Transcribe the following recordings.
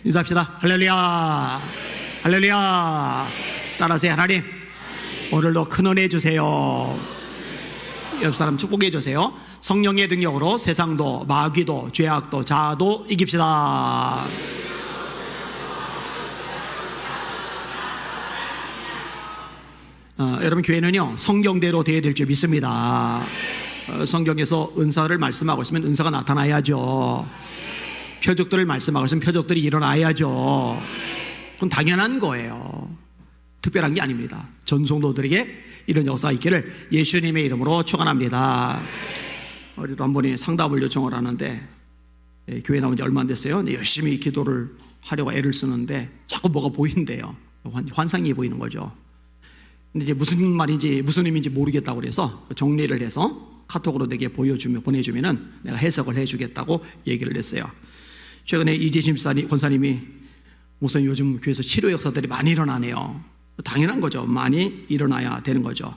인사합시다. 할렐루야. 할렐루야. 따라하세요. 하나님, 오늘도 큰 은혜 주세요. 옆 사람 축복해 주세요. 성령의 능력으로 세상도 마귀도 죄악도 자아도 이깁시다. 여러분, 교회는요 성경대로 되어야 될 줄 믿습니다. 성경에서 은사를 말씀하고 있으면 은사가 나타나야죠. 표적들을 말씀하고 있으면 표적들이 일어나야죠. 그건 당연한 거예요. 특별한 게 아닙니다. 전 성도들에게 이런 역사가 있기를 예수님의 이름으로 축원합니다. 우리도 한 분이 상담을 요청을 하는데, 교회 나온 지 얼마 안 됐어요. 열심히 기도를 하려고 애를 쓰는데 자꾸 뭐가 보인대요. 환상이 보이는 거죠. 근데 이제 무슨 말인지 무슨 의미인지 모르겠다고 그래서 정리를 해서 카톡으로 내게 보내주면은 내가 해석을 해주겠다고 얘기를 했어요. 최근에 이재심 권사님이 목사님 요즘 교회에서 치료 역사들이 많이 일어나네요. 당연한 거죠. 많이 일어나야 되는 거죠.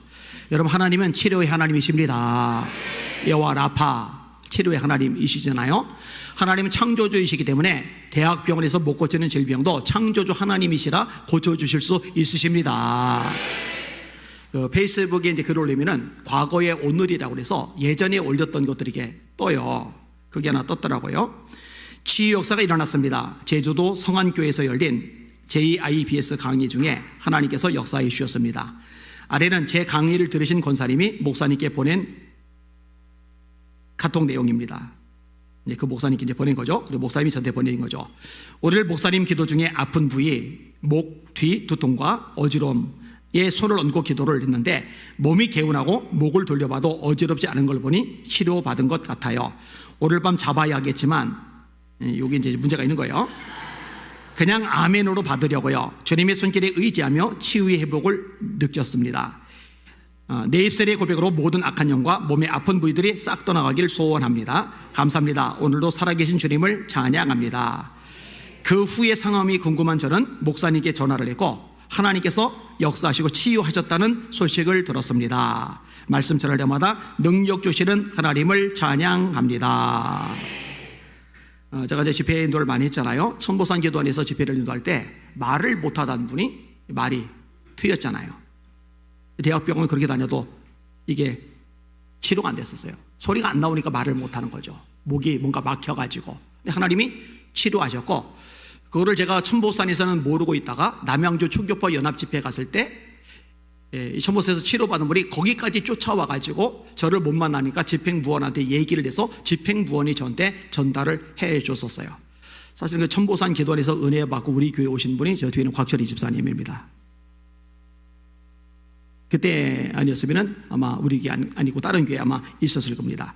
여러분, 하나님은 치료의 하나님이십니다. 여호와 라파, 치료의 하나님이시잖아요. 하나님은 창조주이시기 때문에 대학병원에서 못 고치는 질병도 창조주 하나님이시라 고쳐주실 수 있으십니다. 페이스북에 이제 글을 올리면은 과거의 오늘이라고 해서 예전에 올렸던 것들이 이게 떠요. 그게 하나 떴더라고요. 치유 역사가 일어났습니다. 제주도 성안교회에서 열린 JIBS 강의 중에 하나님께서 역사해 주셨습니다. 아래는 제 강의를 들으신 권사님이 목사님께 보낸 카톡 내용입니다. 그 목사님께 이제 보낸 거죠. 그리고 목사님이 저한테 보낸 거죠. 오늘 목사님 기도 중에 아픈 부위, 목 뒤 두통과 어지러움에 손을 얹고 기도를 했는데 몸이 개운하고 목을 돌려봐도 어지럽지 않은 걸 보니 치료받은 것 같아요. 오늘 밤 잡아야겠지만 여기 이제 문제가 있는 거예요. 그냥 아멘으로 받으려고요. 주님의 손길에 의지하며 치유의 회복을 느꼈습니다. 내 입술의 고백으로 모든 악한 영과 몸의 아픈 부위들이 싹 떠나가길 소원합니다. 감사합니다. 오늘도 살아계신 주님을 찬양합니다. 그 후의 상황이 궁금한 저는 목사님께 전화를 했고 하나님께서 역사하시고 치유하셨다는 소식을 들었습니다. 말씀 전할 때마다 능력 주시는 하나님을 찬양합니다. 제가 이제 집회 인도를 많이 했잖아요. 천보산 기도원에서 집회를 인도할 때 말을 못하던 분이 말이 트였잖아요. 대학병원 그렇게 다녀도 이게 치료가 안 됐었어요. 소리가 안 나오니까 말을 못하는 거죠. 목이 뭔가 막혀가지고. 근데 하나님이 치료하셨고, 그거를 제가 천보산에서는 모르고 있다가 남양주 초교파 연합 집회에 갔을 때 천보산에서 치료받은 분이 거기까지 쫓아와가지고 저를 못 만나니까 집행부원한테 얘기를 해서 집행부원이 저한테 전달을 해줬었어요. 사실 그 천보산 기도원에서 은혜 받고 우리 교회 오신 분이 저 뒤에는 곽철희 집사님입니다. 그때 아니었으면 아마 우리 교회 아니고 다른 교회 아마 있었을 겁니다.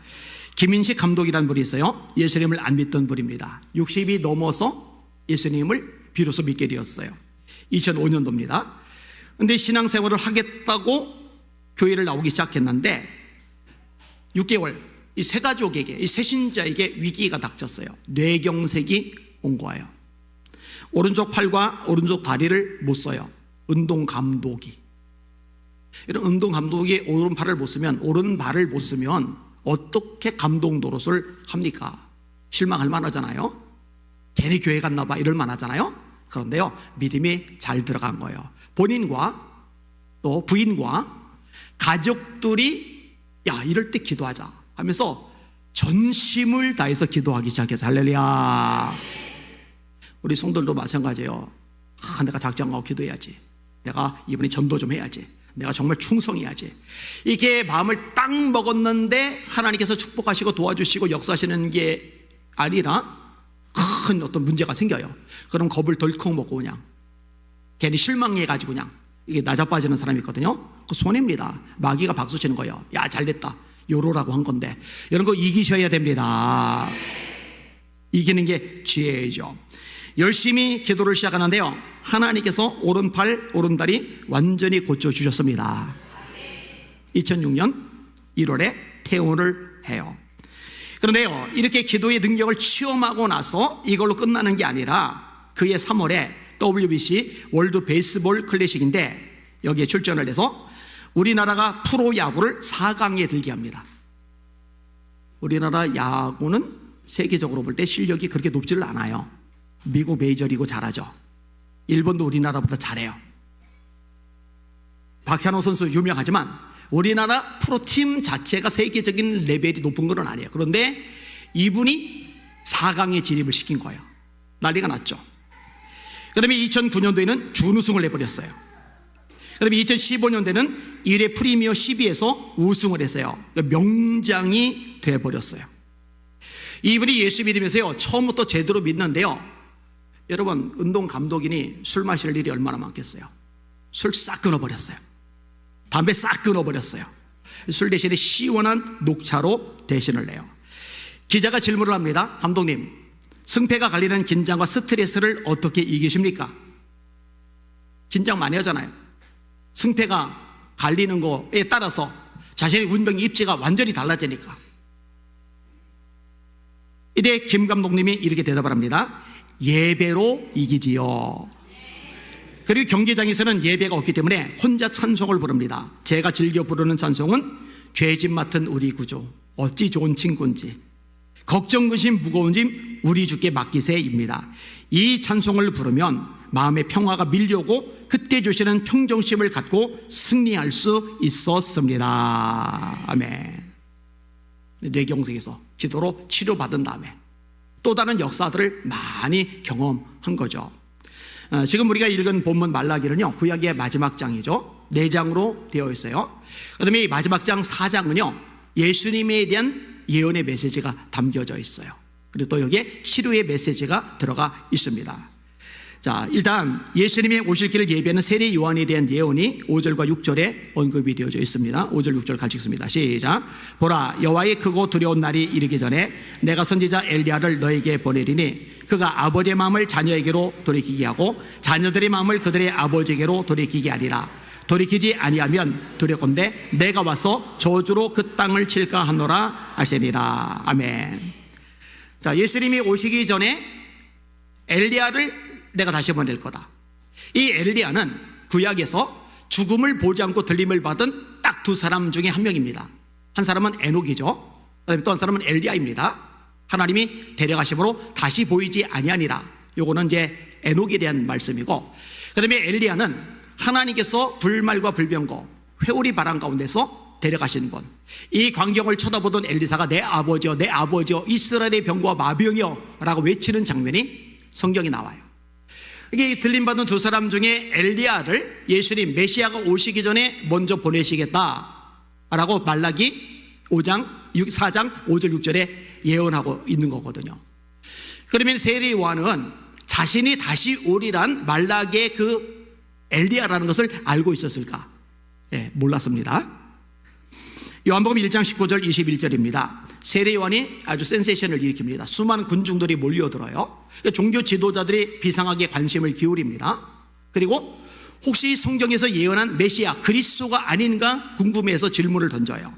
김인식 감독이라는 분이 있어요. 예수님을 안 믿던 분입니다. 60이 넘어서 예수님을 비로소 믿게 되었어요. 2005년도입니다. 근데 신앙생활을 하겠다고 교회를 나오기 시작했는데 6개월 이 세 가족에게, 이 세 신자에게 위기가 닥쳤어요. 뇌경색이 온 거예요. 오른쪽 팔과 오른쪽 다리를 못 써요. 운동 감독이. 이런 운동 감독이 오른발을 못 쓰면 어떻게 감동 노릇을 합니까? 실망할 만하잖아요. 괜히 교회 갔나 봐 이럴 만하잖아요. 그런데요, 믿음이 잘 들어간 거예요. 본인과 또 부인과 가족들이 야 이럴 때 기도하자 하면서 전심을 다해서 기도하기 시작해서 할렐루야. 우리 성도들도 마찬가지예요. 내가 작정하고 기도해야지. 내가 이번에 전도 좀 해야지. 내가 정말 충성해야지. 이게 마음을 딱 먹었는데 하나님께서 축복하시고 도와주시고 역사하시는 게 아니라 큰 어떤 문제가 생겨요. 그럼 겁을 덜컥 먹고 그냥 괜히 실망해가지고 그냥 이게 나자빠지는 사람이 있거든요. 그 손해입니다. 마귀가 박수 치는 거예요. 야 잘됐다 요로라고 한 건데 이런 거 이기셔야 됩니다. 이기는 게 지혜죠. 열심히 기도를 시작하는데요, 하나님께서 오른팔 오른다리 완전히 고쳐주셨습니다. 2006년 1월에 퇴원을 해요. 그런데요, 이렇게 기도의 능력을 체험하고 나서 이걸로 끝나는 게 아니라 그해 3월에 WBC 월드 베이스볼 클래식인데 여기에 출전을 해서 우리나라가 프로야구를 4강에 들게 합니다. 우리나라 야구는 세계적으로 볼 때 실력이 그렇게 높지를 않아요. 미국 메이저리그 잘하죠. 일본도 우리나라보다 잘해요. 박찬호 선수 유명하지만 우리나라 프로팀 자체가 세계적인 레벨이 높은 건 아니에요. 그런데 이분이 4강에 진입을 시킨 거예요. 난리가 났죠. 그 다음에 2009년도에는 준우승을 해버렸어요. 그 다음에 2015년도에는 1회 프리미어 12에서 우승을 했어요. 명장이 돼버렸어요. 이분이 예수 믿으면서요, 처음부터 제대로 믿는데요, 여러분, 운동 감독이니 술 마실 일이 얼마나 많겠어요. 술 싹 끊어버렸어요. 담배 싹 끊어버렸어요. 술 대신에 시원한 녹차로 대신을 해요. 기자가 질문을 합니다. 감독님, 승패가 갈리는 긴장과 스트레스를 어떻게 이기십니까? 긴장 많이 하잖아요. 승패가 갈리는 거에 따라서 자신의 운명 입지가 완전히 달라지니까. 이때 김 감독님이 이렇게 대답을 합니다. 예배로 이기지요. 그리고 경기장에서는 예배가 없기 때문에 혼자 찬송을 부릅니다. 제가 즐겨 부르는 찬송은 죄짐 맡은 우리 구주 어찌 좋은 친구인지, 걱정 근심 무거운 짐 우리 주께 맡기세입니다. 이 찬송을 부르면 마음의 평화가 밀려오고 그때 주시는 평정심을 갖고 승리할 수 있었습니다. 아멘. 뇌경색에서 지도로 치료받은 다음에 또 다른 역사들을 많이 경험한 거죠. 지금 우리가 읽은 본문 말라기는요, 구약의 마지막 장이죠. 4장으로 되어 있어요. 그 다음에 이 마지막 장 4장은요, 예수님에 대한 예언의 메시지가 담겨져 있어요. 그리고 또 여기에 치료의 메시지가 들어가 있습니다. 자, 일단 예수님의 오실 길을 예비하는 세례 요한에 대한 예언이 5절과 6절에 언급이 되어져 있습니다. 5절 6절 같이 읽습니다. 시작. 보라, 여호와의 크고 두려운 날이 이르기 전에 내가 선지자 엘리야를 너에게 보내리니 그가 아버지의 마음을 자녀에게로 돌이키게 하고 자녀들의 마음을 그들의 아버지에게로 돌이키게 하리라. 돌이키지 아니하면 두렵건대 내가 와서 저주로 그 땅을 칠까 하노라 하시니라. 아멘. 자, 예수님이 오시기 전에 엘리야를 내가 다시 보낼 거다. 이 엘리야는 구약에서 죽음을 보지 않고 들림을 받은 딱 2사람 중에 한 명입니다. 한 사람은 에녹이죠. 그다음에 또 한 사람은 엘리야입니다. 하나님이 데려가심으로 다시 보이지 아니하니라. 요거는 이제 에녹에 대한 말씀이고, 그다음에 엘리야는 하나님께서 불말과 불병거 회오리 바람 가운데서 데려가신 분. 이 광경을 쳐다보던 엘리사가 내 아버지여 내 아버지여 이스라엘의 병과 마병이여 라고 외치는 장면이 성경에 나와요. 이게 들림받은 2사람 중에 엘리야를 예수님 메시아가 오시기 전에 먼저 보내시겠다라고 말라기 4장 5절 6절에 예언하고 있는 거거든요. 그러면 세례 요한은 자신이 다시 오리란 말라기의 그 엘리야라는 것을 알고 있었을까? 예, 몰랐습니다. 요한복음 1장 19절 21절입니다. 세례 요한이 아주 센세이션을 일으킵니다. 수많은 군중들이 몰려들어요. 종교 지도자들이 비상하게 관심을 기울입니다. 그리고 혹시 성경에서 예언한 메시아 그리스도가 아닌가 궁금해서 질문을 던져요.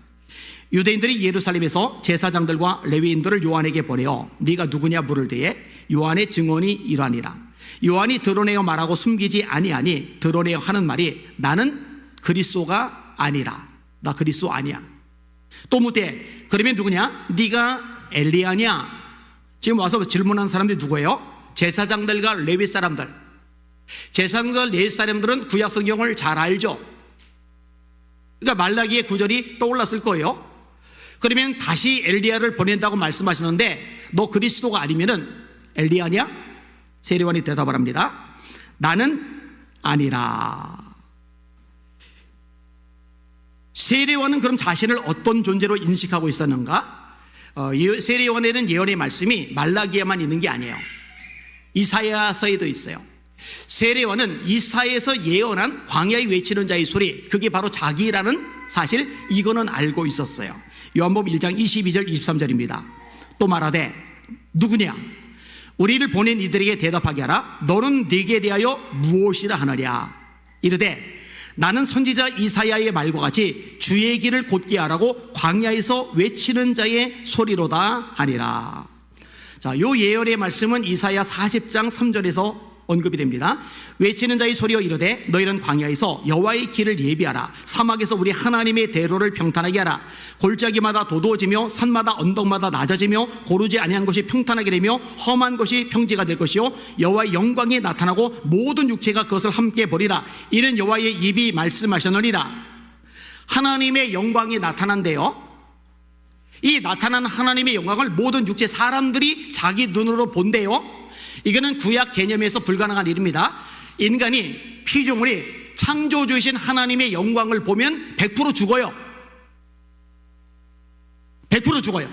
유대인들이 예루살렘에서 제사장들과 레위인들을 요한에게 보내어 네가 누구냐 물을 때에 요한의 증언이 이러하니라. 요한이 드러내어 말하고 숨기지 아니하니 드러내어 하는 말이 나는 그리스도가 아니라. 나 그리스도 아니야. 또 묻되 그러면 누구냐? 네가 엘리야냐? 지금 와서 질문하는 사람들이 누구예요? 제사장들과 레위 사람들. 제사장과 레위 사람들은 구약 성경을 잘 알죠. 그러니까 말라기의 구절이 떠올랐을 거예요. 그러면 다시 엘리야를 보낸다고 말씀하시는데 너 그리스도가 아니면은 엘리야냐? 세례요한이 대답을 합니다. 나는 아니라. 세례요한은 그럼 자신을 어떤 존재로 인식하고 있었는가? 세례요한에는 예언의 말씀이 말라기에만 있는 게 아니에요. 이사야서에도 있어요. 세례요한은 이사야에서 예언한 광야에 외치는 자의 소리, 그게 바로 자기라는 사실, 이거는 알고 있었어요. 요한복음 1장 22절 23절입니다. 또 말하되 누구냐? 우리를 보낸 이들에게 대답하게 하라. 너는 네게 대하여 무엇이라 하느냐? 이르되 나는 선지자 이사야의 말과 같이 주의 길을 곧게 하라고 광야에서 외치는 자의 소리로다 하니라. 자, 요 예언의 말씀은 이사야 40장 3절에서 언급이 됩니다. 외치는 자의 소리여 이르되 너희는 광야에서 여호와의 길을 예비하라. 사막에서 우리 하나님의 대로를 평탄하게 하라. 골짜기마다 도도해지며 산마다 언덕마다 낮아지며 고르지 아니한 곳이 평탄하게 되며 험한 곳이 평지가 될 것이요 여호와의 영광이 나타나고 모든 육체가 그것을 함께 보리라. 이는 여호와의 입이 말씀하셨느니라. 하나님의 영광이 나타난대요. 이 나타난 하나님의 영광을 모든 육체 사람들이 자기 눈으로 본대요. 이거는 구약 개념에서 불가능한 일입니다. 인간이 피조물이 창조주이신 하나님의 영광을 보면 100% 죽어요. 100% 죽어요.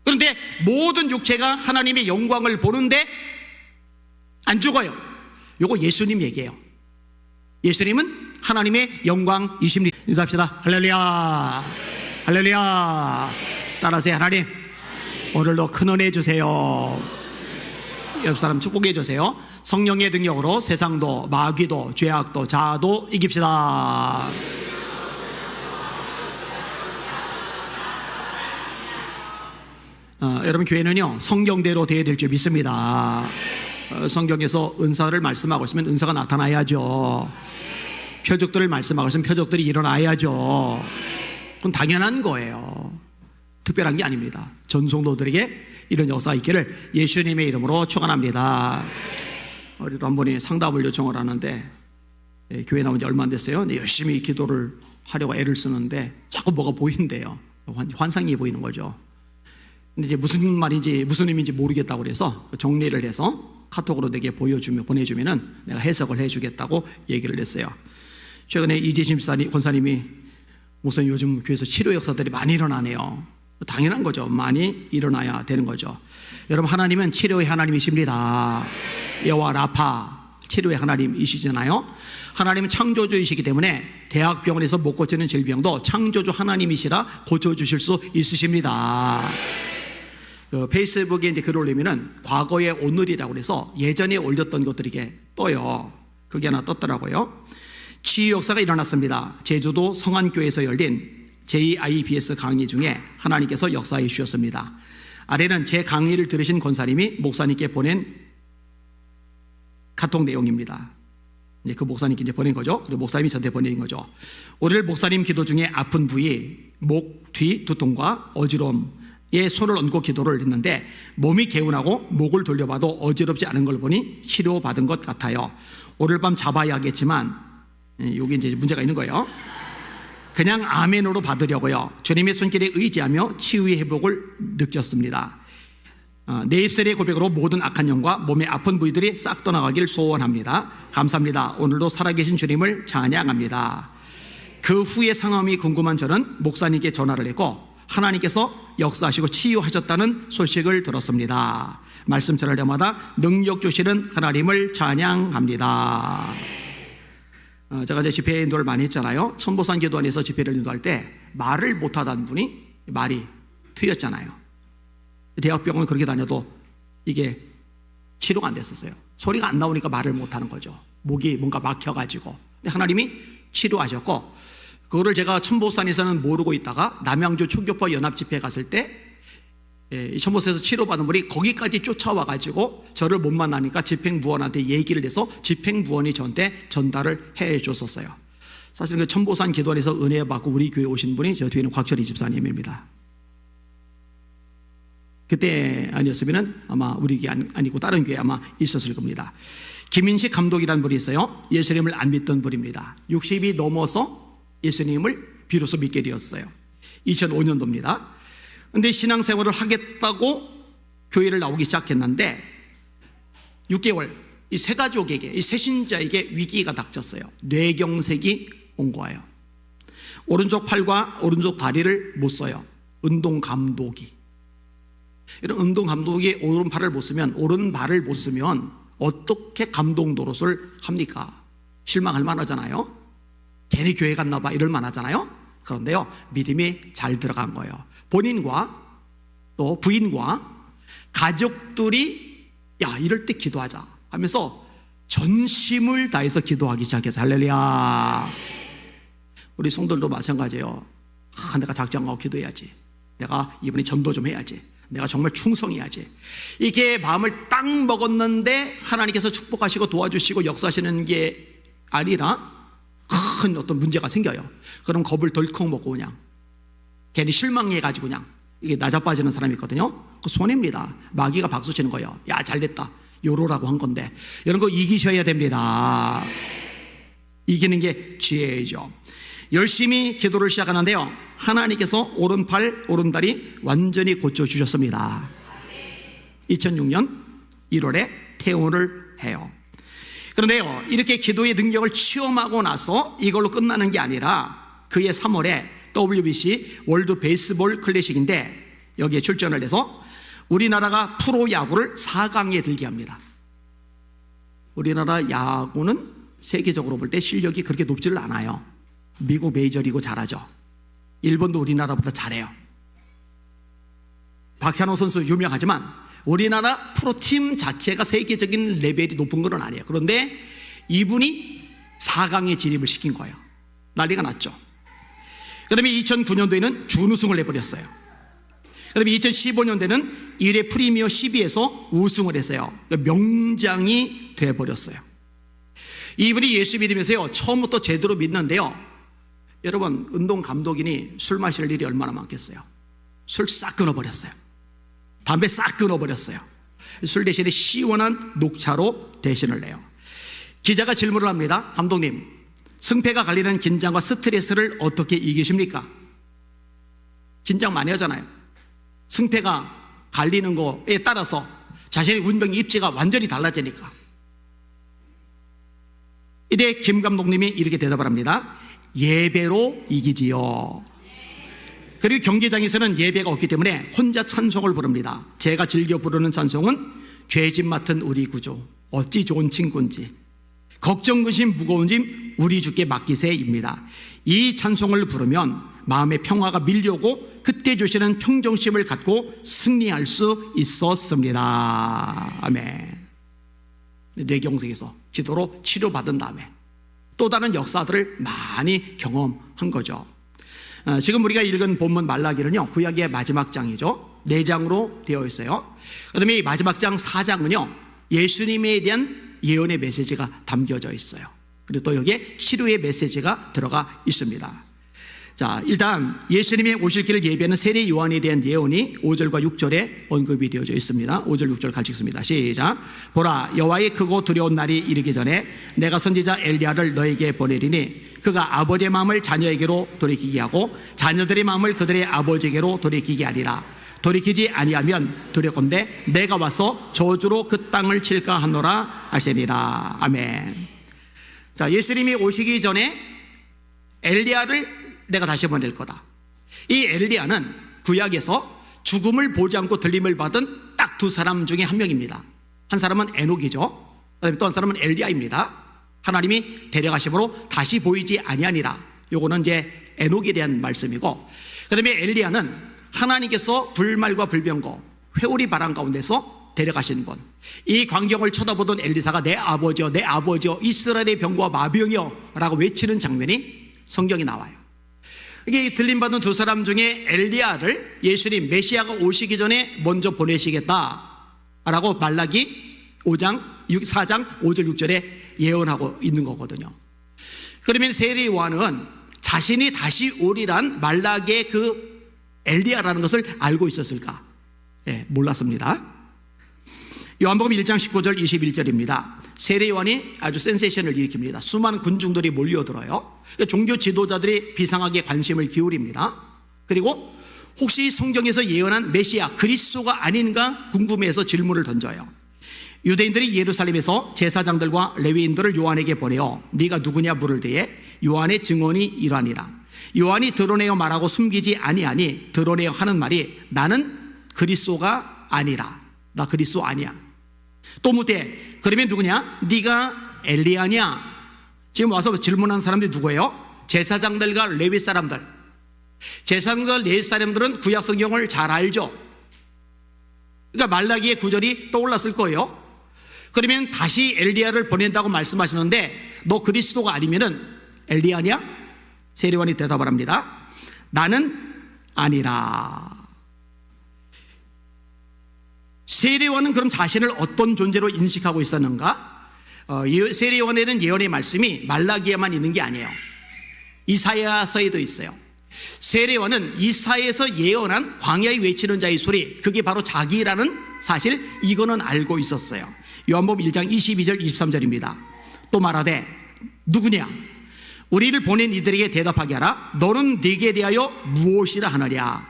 그런데 모든 육체가 하나님의 영광을 보는데 안 죽어요. 요거 예수님 얘기예요. 예수님은 하나님의 영광이십니다. 인사합시다. 할렐루야. 할렐루야. 따라하세요. 하나님, 오늘도 큰 은혜 주세요. 옆 사람 축복해 주세요. 성령의 능력으로 세상도 마귀도 죄악도 자아도 이깁시다. 여러분, 교회는요 성경대로 되어야 될 줄 믿습니다. 성경에서 은사를 말씀하고 있으면 은사가 나타나야죠. 표적들을 말씀하고 있으면 표적들이 일어나야죠. 그건 당연한 거예요. 특별한 게 아닙니다. 전 성도들에게 이런 역사가 있기를 예수님의 이름으로 축원합니다. 우리도 한 분이 상담을 요청을 하는데 교회 나온 지 얼마 안 됐어요. 열심히 기도를 하려고 애를 쓰는데 자꾸 뭐가 보인대요. 환상이 보이는 거죠. 근데 이제 무슨 말인지 무슨 의미인지 모르겠다고 그래서 정리를 해서 카톡으로 내게 보내주면은 내가 해석을 해주겠다고 얘기를 했어요. 최근에 이재심 권사님이 목사님 요즘 교회에서 치료 역사들이 많이 일어나네요. 당연한 거죠. 많이 일어나야 되는 거죠. 여러분, 하나님은 치료의 하나님이십니다. 여호와 라파, 치료의 하나님이시잖아요. 하나님은 창조주이시기 때문에 대학병원에서 못 고치는 질병도 창조주 하나님이시라 고쳐주실 수 있으십니다. 페이스북에 이제 글을 올리면은 과거의 오늘이라고 해서 예전에 올렸던 것들이 이게 떠요. 그게 하나 떴더라고요. 치유 역사가 일어났습니다. 제주도 성안교회에서 열린 JIBS 강의 중에 하나님께서 역사해 주셨습니다. 아래는 제 강의를 들으신 권사님이 목사님께 보낸 카톡 내용입니다. 이제 그 목사님께 이제 보낸 거죠. 그리고 목사님이 저한테 보낸 거죠. 오늘 목사님 기도 중에 아픈 부위, 목 뒤 두통과 어지러움에 손을 얹고 기도를 했는데 몸이 개운하고 목을 돌려봐도 어지럽지 않은 걸 보니 치료받은 것 같아요. 오늘 밤 잡아야겠지만 여기 이제 문제가 있는 거예요. 그냥 아멘으로 받으려고요. 주님의 손길에 의지하며 치유의 회복을 느꼈습니다. 내 입술의 고백으로 모든 악한 영과 몸의 아픈 부위들이 싹 떠나가길 소원합니다. 감사합니다. 오늘도 살아계신 주님을 찬양합니다. 그 후의 상황이 궁금한 저는 목사님께 전화를 했고 하나님께서 역사하시고 치유하셨다는 소식을 들었습니다. 말씀 전할 때마다 능력 주시는 하나님을 찬양합니다. 제가 이제 집회 인도를 많이 했잖아요. 천보산 기도원에서 집회를 인도할 때 말을 못하던 분이 말이 트였잖아요. 대학병원 그렇게 다녀도 이게 치료가 안 됐었어요. 소리가 안 나오니까 말을 못하는 거죠. 목이 뭔가 막혀가지고. 근데 하나님이 치료하셨고, 그거를 제가 천보산에서는 모르고 있다가 남양주 초교파 연합 집회에 갔을 때 이 천보산에서 치료받은 분이 거기까지 쫓아와가지고 저를 못 만나니까 집행부원한테 얘기를 해서 집행부원이 저한테 전달을 해줬었어요. 사실 그 천보산 기도원에서 은혜 받고 우리 교회 오신 분이 저 뒤에는 곽철희 집사님입니다. 그때 아니었으면 아마 우리 교회 아니고 다른 교회 아마 있었을 겁니다. 김인식 감독이라는 분이 있어요. 예수님을 안 믿던 분입니다. 60이 넘어서 예수님을 비로소 믿게 되었어요. 2005년도입니다. 근데 신앙생활을 하겠다고 교회를 나오기 시작했는데 6개월 이 세 가족에게, 이 세 신자에게 위기가 닥쳤어요. 뇌경색이 온 거예요. 오른쪽 팔과 오른쪽 다리를 못 써요. 운동 감독이. 이런 운동 감독이 오른팔을 못 쓰면, 오른발을 못 쓰면 어떻게 감독 노릇을 합니까? 실망할 만하잖아요. 괜히 교회 갔나 봐 이럴 만하잖아요. 그런데요, 믿음이 잘 들어간 거예요. 본인과 또 부인과 가족들이 야, 이럴 때 기도하자 하면서 전심을 다해서 기도하기 시작해서 할렐루야. 우리 성도들도 마찬가지예요. 내가 작정하고 기도해야지. 내가 이번에 전도 좀 해야지. 내가 정말 충성해야지. 이게 마음을 딱 먹었는데 하나님께서 축복하시고 도와주시고 역사하시는 게 아니라 큰 어떤 문제가 생겨요. 그럼 겁을 덜컥 먹고 그냥 괜히 실망해가지고 그냥 이게 나자빠지는 사람이 있거든요. 그 손해입니다. 마귀가 박수 치는 거예요. 야, 잘됐다. 요로라고 한 건데. 이런 거 이기셔야 됩니다. 이기는 게 지혜죠. 열심히 기도를 시작하는데요, 하나님께서 오른팔 오른다리 완전히 고쳐주셨습니다. 2006년 1월에 퇴원을 해요. 그런데요, 이렇게 기도의 능력을 체험하고 나서 이걸로 끝나는 게 아니라 그해 3월에 WBC 월드 베이스볼 클래식인데 여기에 출전을 해서 우리나라가 프로야구를 4강에 들게 합니다. 우리나라 야구는 세계적으로 볼 때 실력이 그렇게 높지를 않아요. 미국 메이저리그 잘하죠. 일본도 우리나라보다 잘해요. 박찬호 선수 유명하지만 우리나라 프로팀 자체가 세계적인 레벨이 높은 건 아니에요. 그런데 이분이 4강에 진입을 시킨 거예요. 난리가 났죠. 그 다음에 2009년도에는 준우승을 해버렸어요. 그 다음에 2015년도에는 1회 프리미어 12에서 우승을 했어요. 명장이 돼버렸어요. 이분이 예수 믿으면서요, 처음부터 제대로 믿는데요, 여러분, 운동 감독이니 술 마실 일이 얼마나 많겠어요. 술 싹 끊어버렸어요. 담배 싹 끊어버렸어요. 술 대신에 시원한 녹차로 대신을 해요. 기자가 질문을 합니다. 감독님, 승패가 갈리는 긴장과 스트레스를 어떻게 이기십니까? 긴장 많이 하잖아요. 승패가 갈리는 거에 따라서 자신의 운명 입지가 완전히 달라지니까. 이때 김 감독님이 이렇게 대답을 합니다. 예배로 이기지요. 그리고 경기장에서는 예배가 없기 때문에 혼자 찬송을 부릅니다. 제가 즐겨 부르는 찬송은 죄짐 맡은 우리 구주 어찌 좋은 친구인지, 걱정 근심 무거운 짐 우리 주께 맡기세입니다. 이 찬송을 부르면 마음의 평화가 밀려오고 그때 주시는 평정심을 갖고 승리할 수 있었습니다. 아멘. 뇌경색에서 기도로 치료받은 다음에 또 다른 역사들을 많이 경험한 거죠. 지금 우리가 읽은 본문 말라기는요, 구약의 마지막 장이죠. 4장으로 되어 있어요. 그 다음에 이 마지막 장 4장은요, 예수님에 대한 예언의 메시지가 담겨져 있어요. 그리고 또 여기에 치료의 메시지가 들어가 있습니다. 자, 일단 예수님의 오실 길을 예비하는 세례 요한에 대한 예언이 5절과 6절에 언급이 되어져 있습니다. 5절 6절 같이 읽습니다. 시작. 보라, 여호와의 크고 두려운 날이 이르기 전에 내가 선지자 엘리야를 너에게 보내리니 그가 아버지의 마음을 자녀에게로 돌이키게 하고 자녀들의 마음을 그들의 아버지에게로 돌이키게 하리라. 돌이키지 아니하면 두렵건대 내가 와서 저주로 그 땅을 칠까 하노라 하시니라. 아멘. 자, 예수님이 오시기 전에 엘리야를 내가 다시 보낼 거다. 이 엘리야는 구약에서 죽음을 보지 않고 들림을 받은 딱 두 사람 중에 한 명입니다. 한 사람은 에녹이죠. 그다음에 또 한 사람은 엘리야입니다. 하나님이 데려가심으로 다시 보이지 아니하니라. 요거는 이제 에녹에 대한 말씀이고, 그다음에 엘리야는 하나님께서 불말과 불병거 회오리 바람 가운데서 데려가신 분. 이 광경을 쳐다보던 엘리사가 내 아버지여 내 아버지여 이스라엘의 병과 마병이여 라고 외치는 장면이 성경에 나와요. 이게 들림받은 두 사람 중에 엘리야를 예수님 메시아가 오시기 전에 먼저 보내시겠다라고 말라기 4장 5절 6절에 예언하고 있는 거거든요. 그러면 세례 요한은 자신이 다시 오리란 말라기의 그 엘리야라는 것을 알고 있었을까? 몰랐습니다. 요한복음 1장 19절 21절입니다. 세례 요한이 아주 센세이션을 일으킵니다. 수많은 군중들이 몰려들어요. 종교 지도자들이 비상하게 관심을 기울입니다. 그리고 혹시 성경에서 예언한 메시아 그리스도가 아닌가 궁금해서 질문을 던져요. 유대인들이 예루살렘에서 제사장들과 레위인들을 요한에게 보내어 네가 누구냐 물을 때에 요한의 증언이 이러하니라. 요한이 드러내어 말하고 숨기지 아니하니 드러내어 하는 말이 나는 그리스도가 아니라. 나 그리스도 아니야. 또 묻되 그러면 누구냐? 네가 엘리야냐? 지금 와서 질문하는 사람들이 누구예요? 제사장들과 레위 사람들. 제사장과 레위 사람들은 구약 성경을 잘 알죠. 그러니까 말라기의 구절이 떠올랐을 거예요. 그러면 다시 엘리야를 보낸다고 말씀하시는데 너 그리스도가 아니면은 엘리야냐? 세례 요한이 대답을 합니다. 나는 아니라. 세례요한은 그럼 자신을 어떤 존재로 인식하고 있었는가? 이 세례요한에는 예언의 말씀이 말라기에만 있는 게 아니에요. 이사야서에도 있어요. 세례요한은 이사야에서 예언한 광야에 외치는 자의 소리, 그게 바로 자기라는 사실, 이거는 알고 있었어요. 요한복음 1장 22절 23절입니다. 또 말하되 누구냐? 우리를 보낸 이들에게 대답하게 하라. 너는 네게 대하여 무엇이라 하느냐?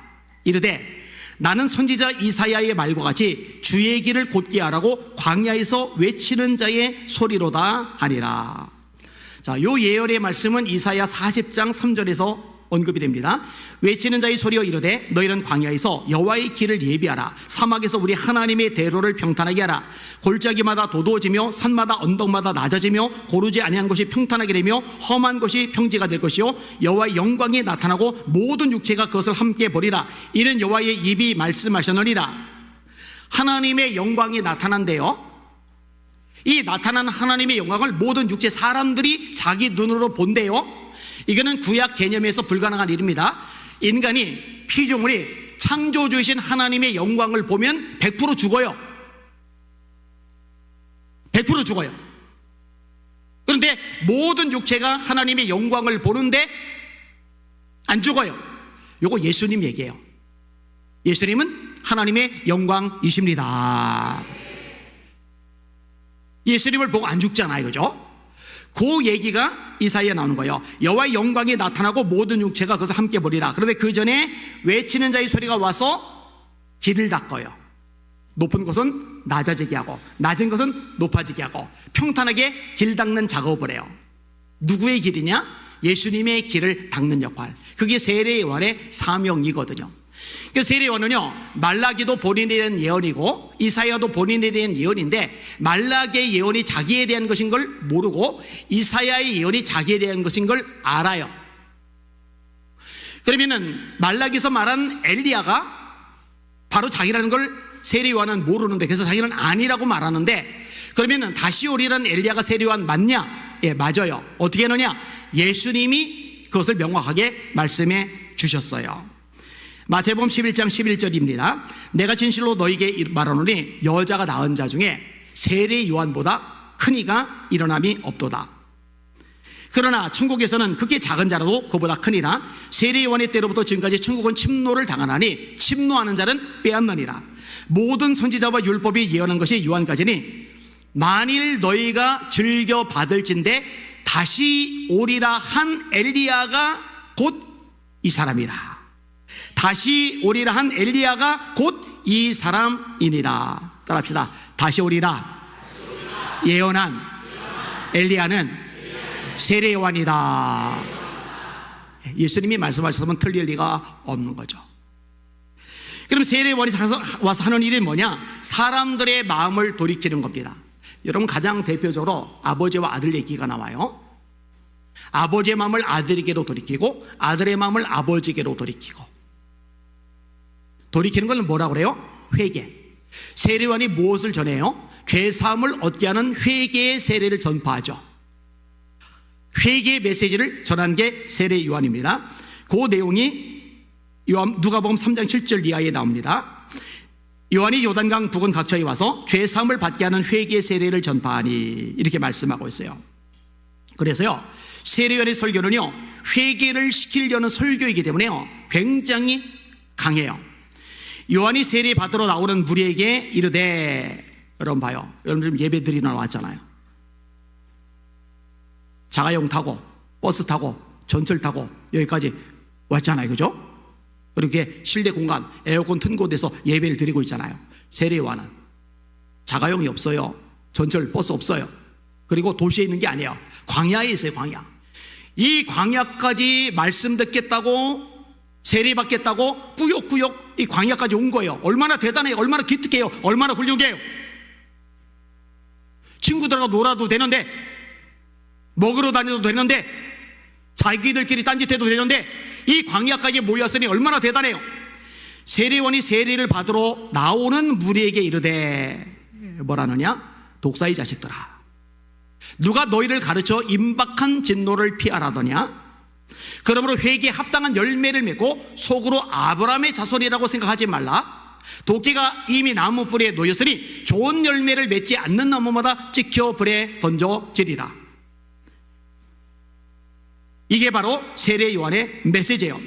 이르되 나는 선지자 이사야의 말과 같이 주의 길을 곧게 하라고 광야에서 외치는 자의 소리로다 하니라. 자, 요 예언의 말씀은 이사야 40장 3절에서 언급이 됩니다. 외치는 자의 소리여 이르되 너희는 광야에서 여호와의 길을 예비하라. 사막에서 우리 하나님의 대로를 평탄하게 하라. 골짜기마다 도도해지며 산마다 언덕마다 낮아지며 고르지 아니한 곳이 평탄하게 되며 험한 곳이 평지가 될 것이요 여호와의 영광이 나타나고 모든 육체가 그것을 함께 보리라. 이는 여호와의 입이 말씀하셨느니라. 하나님의 영광이 나타난대요. 이 나타난 하나님의 영광을 모든 육체 사람들이 자기 눈으로 본대요. 이거는 구약 개념에서 불가능한 일입니다. 인간이 피조물이 창조주이신 하나님의 영광을 보면 100% 죽어요. 100% 죽어요. 그런데 모든 육체가 하나님의 영광을 보는데 안 죽어요. 요거 예수님 얘기예요. 예수님은 하나님의 영광이십니다. 예수님을 보고 안 죽잖아요, 그죠? 그 얘기가 이사야에 나오는 거예요. 여호와의 영광이 나타나고 모든 육체가 그것을 함께 보리라. 그런데 그 전에 외치는 자의 소리가 와서 길을 닦아요. 높은 곳은 낮아지게 하고 낮은 것은 높아지게 하고 평탄하게 길 닦는 작업을 해요. 누구의 길이냐? 예수님의 길을 닦는 역할. 그게 세례요한의 사명이거든요. 세례요한은요, 말라기도 본인에 대한 예언이고 이사야도 본인에 대한 예언인데, 말라기의 예언이 자기에 대한 것인 걸 모르고 이사야의 예언이 자기에 대한 것인 걸 알아요. 그러면은 말라기에서 말한 엘리야가 바로 자기라는 걸 세례요한은 모르는데, 그래서 자기는 아니라고 말하는데, 그러면은 다시 오리라는 엘리야가 세례요한 맞냐? 예, 맞아요. 어떻게 하느냐? 예수님이 그것을 명확하게 말씀해 주셨어요. 마태복음 11장 11절입니다. 내가 진실로 너희에게 말하노니 여자가 낳은 자 중에 세례 요한보다 큰 이가 일어남이 없도다. 그러나 천국에서는 그게 작은 자라도 그보다 크니라. 세례 요한의 때로부터 지금까지 천국은 침노를 당하나니 침노하는 자는 빼앗느니라. 모든 선지자와 율법이 예언한 것이 요한까지니 만일 너희가 즐겨 받을진대 다시 오리라 한 엘리야가 곧 이 사람이라. 다시 오리라 한 엘리야가 곧 이 사람이니라. 따라합시다. 다시 오리라 예언한 엘리야는 세례 요한이다. 예수님이 말씀하셨으면 틀릴 리가 없는 거죠. 그럼 세례 요한이 와서 하는 일이 뭐냐? 사람들의 마음을 돌이키는 겁니다. 여러분, 가장 대표적으로 아버지와 아들 얘기가 나와요. 아버지의 마음을 아들에게로 돌이키고 아들의 마음을 아버지에게로 돌이키고. 돌이키는 건 뭐라고 그래요? 회개. 세례 요한이 무엇을 전해요? 죄사함을 얻게 하는 회개의 세례를 전파하죠. 회개의 메시지를 전한 게 세례 요한입니다. 그 내용이 누가복음 3장 7절 이하에 나옵니다. 요한이 요단강 부근 각처에 와서 죄사함을 받게 하는 회개의 세례를 전파하니, 이렇게 말씀하고 있어요. 그래서요, 세례 요한의 설교는요, 회개를 시키려는 설교이기 때문에요, 굉장히 강해요. 요한이 세례 받으러 나오는 무리에게 이르되, 여러분 봐요. 여러분 지금 예배 드리러 나왔잖아요. 자가용 타고 버스 타고 전철 타고 여기까지 왔잖아요, 그죠? 그렇게 실내 공간 에어컨 튼 곳에서 예배를 드리고 있잖아요. 세례 요한은 자가용이 없어요. 전철 버스 없어요. 그리고 도시에 있는 게 아니에요. 광야에 있어요. 광야. 이 광야까지 말씀 듣겠다고, 세례 받겠다고 꾸역꾸역 이 광야까지 온 거예요. 얼마나 대단해요. 얼마나 기특해요. 얼마나 훌륭해요. 친구들하고 놀아도 되는데, 먹으러 다녀도 되는데, 자기들끼리 딴짓해도 되는데, 이 광야까지 모였으니 얼마나 대단해요. 세례원이 세례를 받으러 나오는 무리에게 이르되, 뭐라느냐? 독사의 자식들아, 누가 너희를 가르쳐 임박한 진노를 피하라더냐? 그러므로 회개에 합당한 열매를 맺고 속으로 아브라함의 자손이라고 생각하지 말라. 도끼가 이미 나무 뿌리에 놓였으니 좋은 열매를 맺지 않는 나무마다 찍혀 불에 던져지리라. 이게 바로 세례 요한의 메시지예요.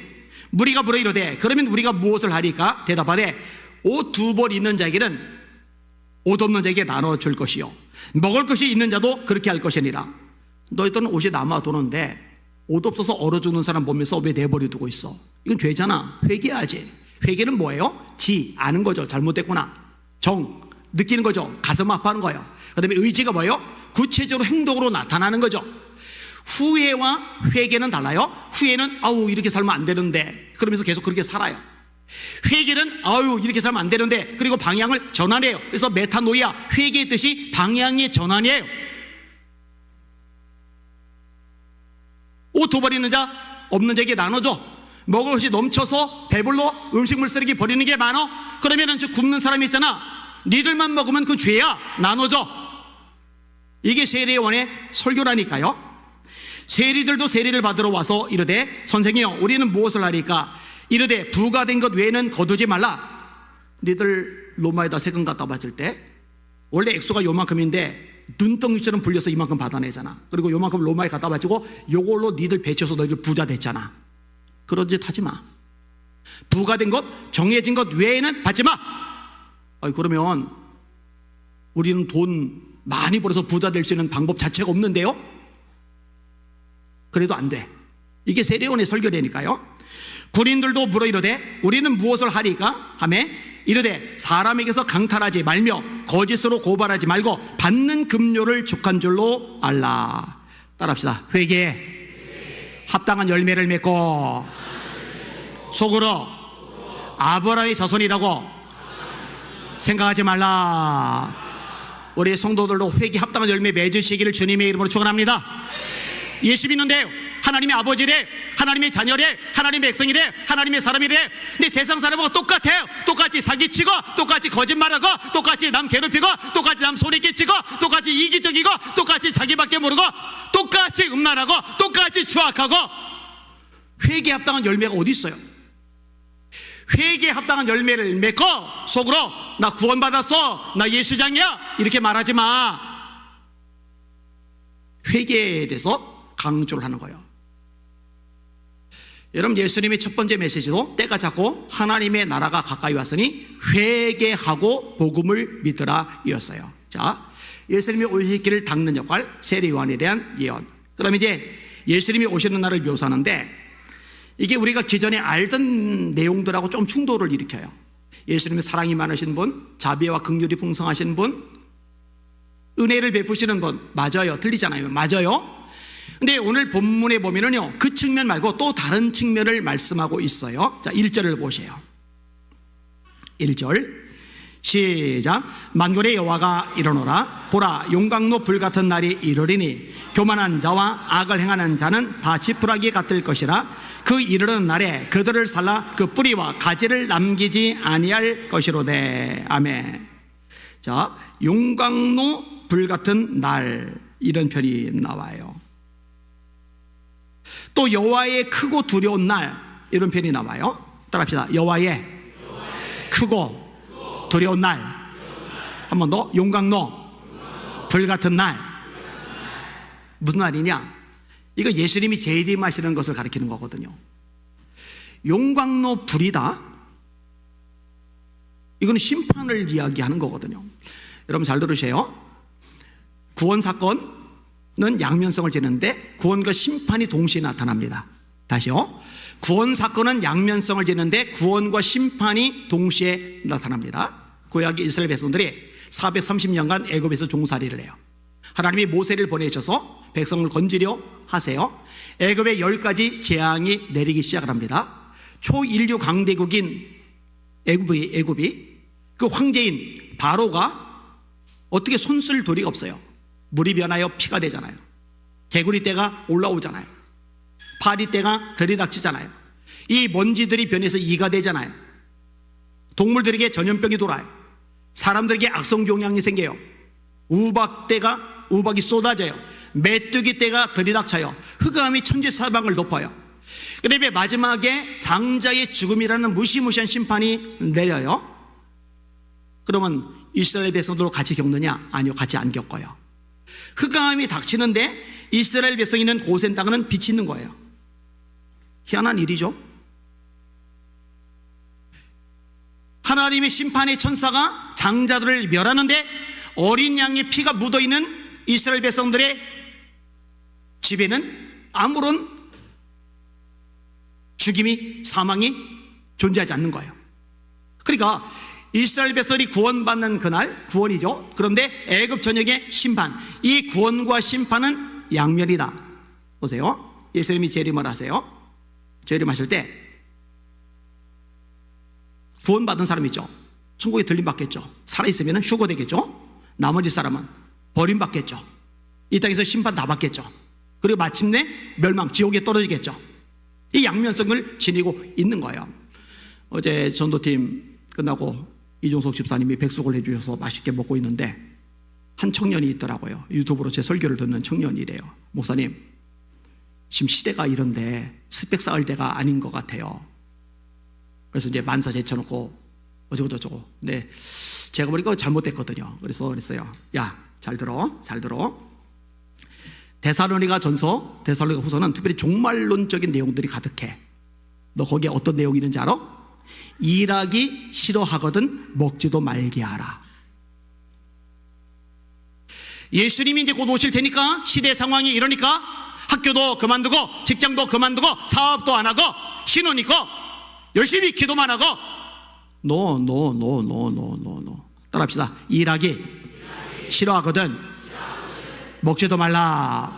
무리가 물어 이르되 그러면 우리가 무엇을 하리까? 대답하되 옷 두 벌 있는 자에게는 옷 없는 자에게 나눠줄 것이요 먹을 것이 있는 자도 그렇게 할 것이니라. 너희들은 옷이 남아 도는데 옷 없어서 얼어 죽는 사람 보면서 왜 내버려 두고 있어? 이건 죄잖아. 회개하지. 회개는 뭐예요? 아는 거죠. 잘못됐구나. 정, 느끼는 거죠. 가슴 아파하는 거예요. 그 다음에 의지가 뭐예요? 구체적으로 행동으로 나타나는 거죠. 후회와 회개는 달라요. 후회는 아우 이렇게 살면 안 되는데 그러면서 계속 그렇게 살아요. 회개는 아유 이렇게 살면 안 되는데 그리고 방향을 전환해요. 그래서 메타노이아, 회개의 뜻이 방향의 전환이에요. 옷 두 벌 있는 자 없는 자에게 나눠줘. 먹을 것이 넘쳐서 배불러 음식물 쓰레기 버리는 게 많어? 그러면은 저 굶는 사람이 있잖아. 니들만 먹으면 그 죄야. 나눠줘. 이게 세례요한의 설교라니까요. 세리들도 세례를 받으러 와서 이르되 선생이여 우리는 무엇을 하리까? 이르되 부가 된 것 외에는 거두지 말라. 니들 로마에다 세금 갖다 바칠 때 원래 액수가 요만큼인데 눈덩이처럼 불려서 이만큼 받아내잖아. 그리고 요만큼 로마에 갖다 바치고 요걸로 니들 배쳐서 너희들 부자 됐잖아. 그런 짓 하지 마. 부가 된 것, 정해진 것 외에는 받지 마. 아니, 그러면 우리는 돈 많이 벌어서 부자 될 수 있는 방법 자체가 없는데요? 그래도 안 돼. 이게 세례요한의 설교라니까요. 군인들도 물어 이르되 우리는 무엇을 하리까? 하매 이르되 사람에게서 강탈하지 말며 거짓으로 고발하지 말고 받는 급료를 족한 줄로 알라. 따라합시다. 회개에 합당한 열매를 맺고 속으로 아브라함의 자손이라고 생각하지 말라. 우리 성도들도 회개 합당한 열매 맺으시기를 주님의 이름으로 축원합니다. 예수 믿는데요, 하나님의 아버지래, 하나님의 자녀래, 하나님의 백성이래, 하나님의 사람이래. 근데 세상 사람하고 똑같아요. 똑같이 사기치고, 똑같이 거짓말하고, 똑같이 남 괴롭히고, 똑같이 남 소리 끼치고, 똑같이 이기적이고, 똑같이 자기밖에 모르고, 똑같이 음란하고, 똑같이 추악하고. 회개에 합당한 열매가 어디 있어요? 회개에 합당한 열매를 맺고 속으로 나 구원받았어, 나 예수장이야 이렇게 말하지 마. 회개에 대해서 강조를 하는 거예요. 여러분, 예수님의 첫 번째 메시지도 때가 찼고 하나님의 나라가 가까이 왔으니 회개하고 복음을 믿으라 이었어요. 자, 예수님이 오실 길을 닦는 역할, 세례 요한에 대한 예언. 그다음에 이제 예수님이 오시는 날을 묘사하는데 이게 우리가 기존에 알던 내용들하고 좀 충돌을 일으켜요. 예수님의 사랑이 많으신 분, 자비와 긍휼이 풍성하신 분, 은혜를 베푸시는 분, 맞아요. 틀리잖아요. 맞아요. 근데 오늘 본문에 보면은요, 그 측면 말고 또 다른 측면을 말씀하고 있어요. 자, 1절을 보세요. 1절 시작. 만군의 여호와가 이르노라. 보라, 용광로 불같은 날이 이르리니 교만한 자와 악을 행하는 자는 다 지푸라기 같을 것이라. 그 이르는 날에 그들을 살라 그 뿌리와 가지를 남기지 아니할 것이로되. 아멘. 자, 용광로 불같은 날, 이런 편이 나와요. 또 여호와의 크고 두려운 날, 이런 편이 나와요. 따라합시다. 여호와의 크고 두려운 날. 한 번 더. 용광로 불같은 날. 무슨 날이냐? 이거 예수님이 재림하시는 것을 가리키는 거거든요. 용광로 불이다, 이건 심판을 이야기하는 거거든요. 여러분 잘 들으세요. 구원 사건은 양면성을 지는데 구원과 심판이 동시에 나타납니다. 다시요. 구원 사건은 양면성을 지는데 구원과 심판이 동시에 나타납니다. 구약의 이스라엘 백성들이 430년간 애굽에서 종살이를 해요. 하나님이 모세를 보내셔서 백성을 건지려 하세요. 애굽에 10가지 재앙이 내리기 시작을 합니다. 초인류 강대국인 애굽이 그 황제인 바로가 어떻게 손쓸 도리가 없어요. 물이 변하여 피가 되잖아요. 개구리 떼가 올라오잖아요. 파리 떼가 들이닥치잖아요. 이 먼지들이 변해서 이가 되잖아요. 동물들에게 전염병이 돌아요. 사람들에게 악성 종양이 생겨요. 우박이 쏟아져요. 메뚜기 떼가 들이닥쳐요. 흑암이 천지사방을 덮어요. 그 다음에 마지막에 장자의 죽음이라는 무시무시한 심판이 내려요. 그러면 이스라엘 백성들도 같이 겪느냐? 아니요, 같이 안 겪어요. 흑암이 닥치는데 이스라엘 백성이 있는 고센 땅은 빛이 있는 거예요. 희한한 일이죠. 하나님의 심판의 천사가 장자들을 멸하는데 어린 양의 피가 묻어있는 이스라엘 백성들의 집에는 아무런 죽임이, 사망이 존재하지 않는 거예요. 그러니까 이스라엘 백성이 구원받는 그날, 구원이죠. 그런데 애굽 전역의 심판, 이 구원과 심판은 양면이다. 보세요. 예수님이 재림을 하세요. 재림하실 때 구원받은 사람 있죠. 천국에 들림받겠죠. 살아있으면 휴거되겠죠. 나머지 사람은 버림받겠죠. 이 땅에서 심판 다 받겠죠. 그리고 마침내 멸망, 지옥에 떨어지겠죠. 이 양면성을 지니고 있는 거예요. 어제 전도팀 끝나고 이종석 집사님이 백숙을 해주셔서 맛있게 먹고 있는데 한 청년이 있더라고요. 유튜브로 제 설교를 듣는 청년이래요. 목사님, 지금 시대가 이런데 스펙 쌓을 때가 아닌 것 같아요. 그래서 이제 만사 제쳐놓고 어쩌고저쩌고. 근데 제가 보니까 잘못됐거든요. 그래서 그랬어요. 야, 잘 들어. 데살로니가 전서, 데살로니가 후서는 특별히 종말론적인 내용들이 가득해. 너 거기에 어떤 내용이 있는지 알아? 일하기 싫어하거든 먹지도 말게 하라. 예수님이 이제 곧 오실 테니까 시대 상황이 이러니까 학교도 그만두고 직장도 그만두고 사업도 안 하고 신혼 있고 열심히 기도만 하고 노 따라합시다. 일하기 싫어하거든 먹지도 말라.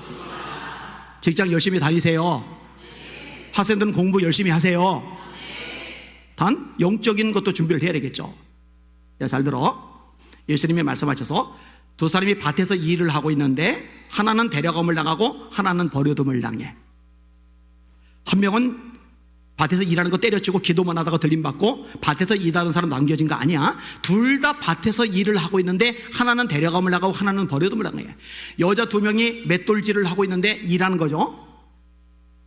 직장 열심히 다니세요. 학생들은 공부 열심히 하세요. 단 영적인 것도 준비를 해야 되겠죠. 잘 들어. 예수님이 말씀하셔서 두 사람이 밭에서 일을 하고 있는데 하나는 데려감을 당하고 하나는 버려둠을 당해. 한 명은 밭에서 일하는 거 때려치고 기도만 하다가 들림받고 밭에서 일하는 사람 남겨진 거 아니야. 둘 다 밭에서 일을 하고 있는데 하나는 데려감을 당하고 하나는 버려둠을 당해. 여자 두 명이 맷돌질을 하고 있는데 일하는 거죠.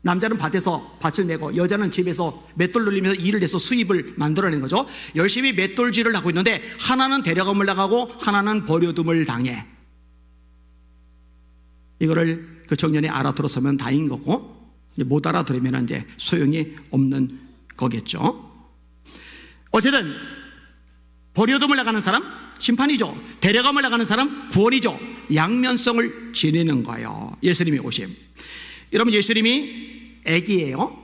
남자는 밭에서 밭을 내고 여자는 집에서 맷돌 돌리면서 일을 해서 수입을 만들어내는 거죠. 열심히 맷돌질을 하고 있는데 하나는 데려감을 당하고 하나는 버려둠을 당해. 이거를 그 청년이 알아들었으면 다행인 거고 못 알아들으면 이제 소용이 없는 거겠죠. 어쨌든 버려둠을 나가는 사람 심판이죠. 데려감을 나가는 사람 구원이죠. 양면성을 지니는 거예요. 예수님이 오심. 여러분, 예수님이 아기예요.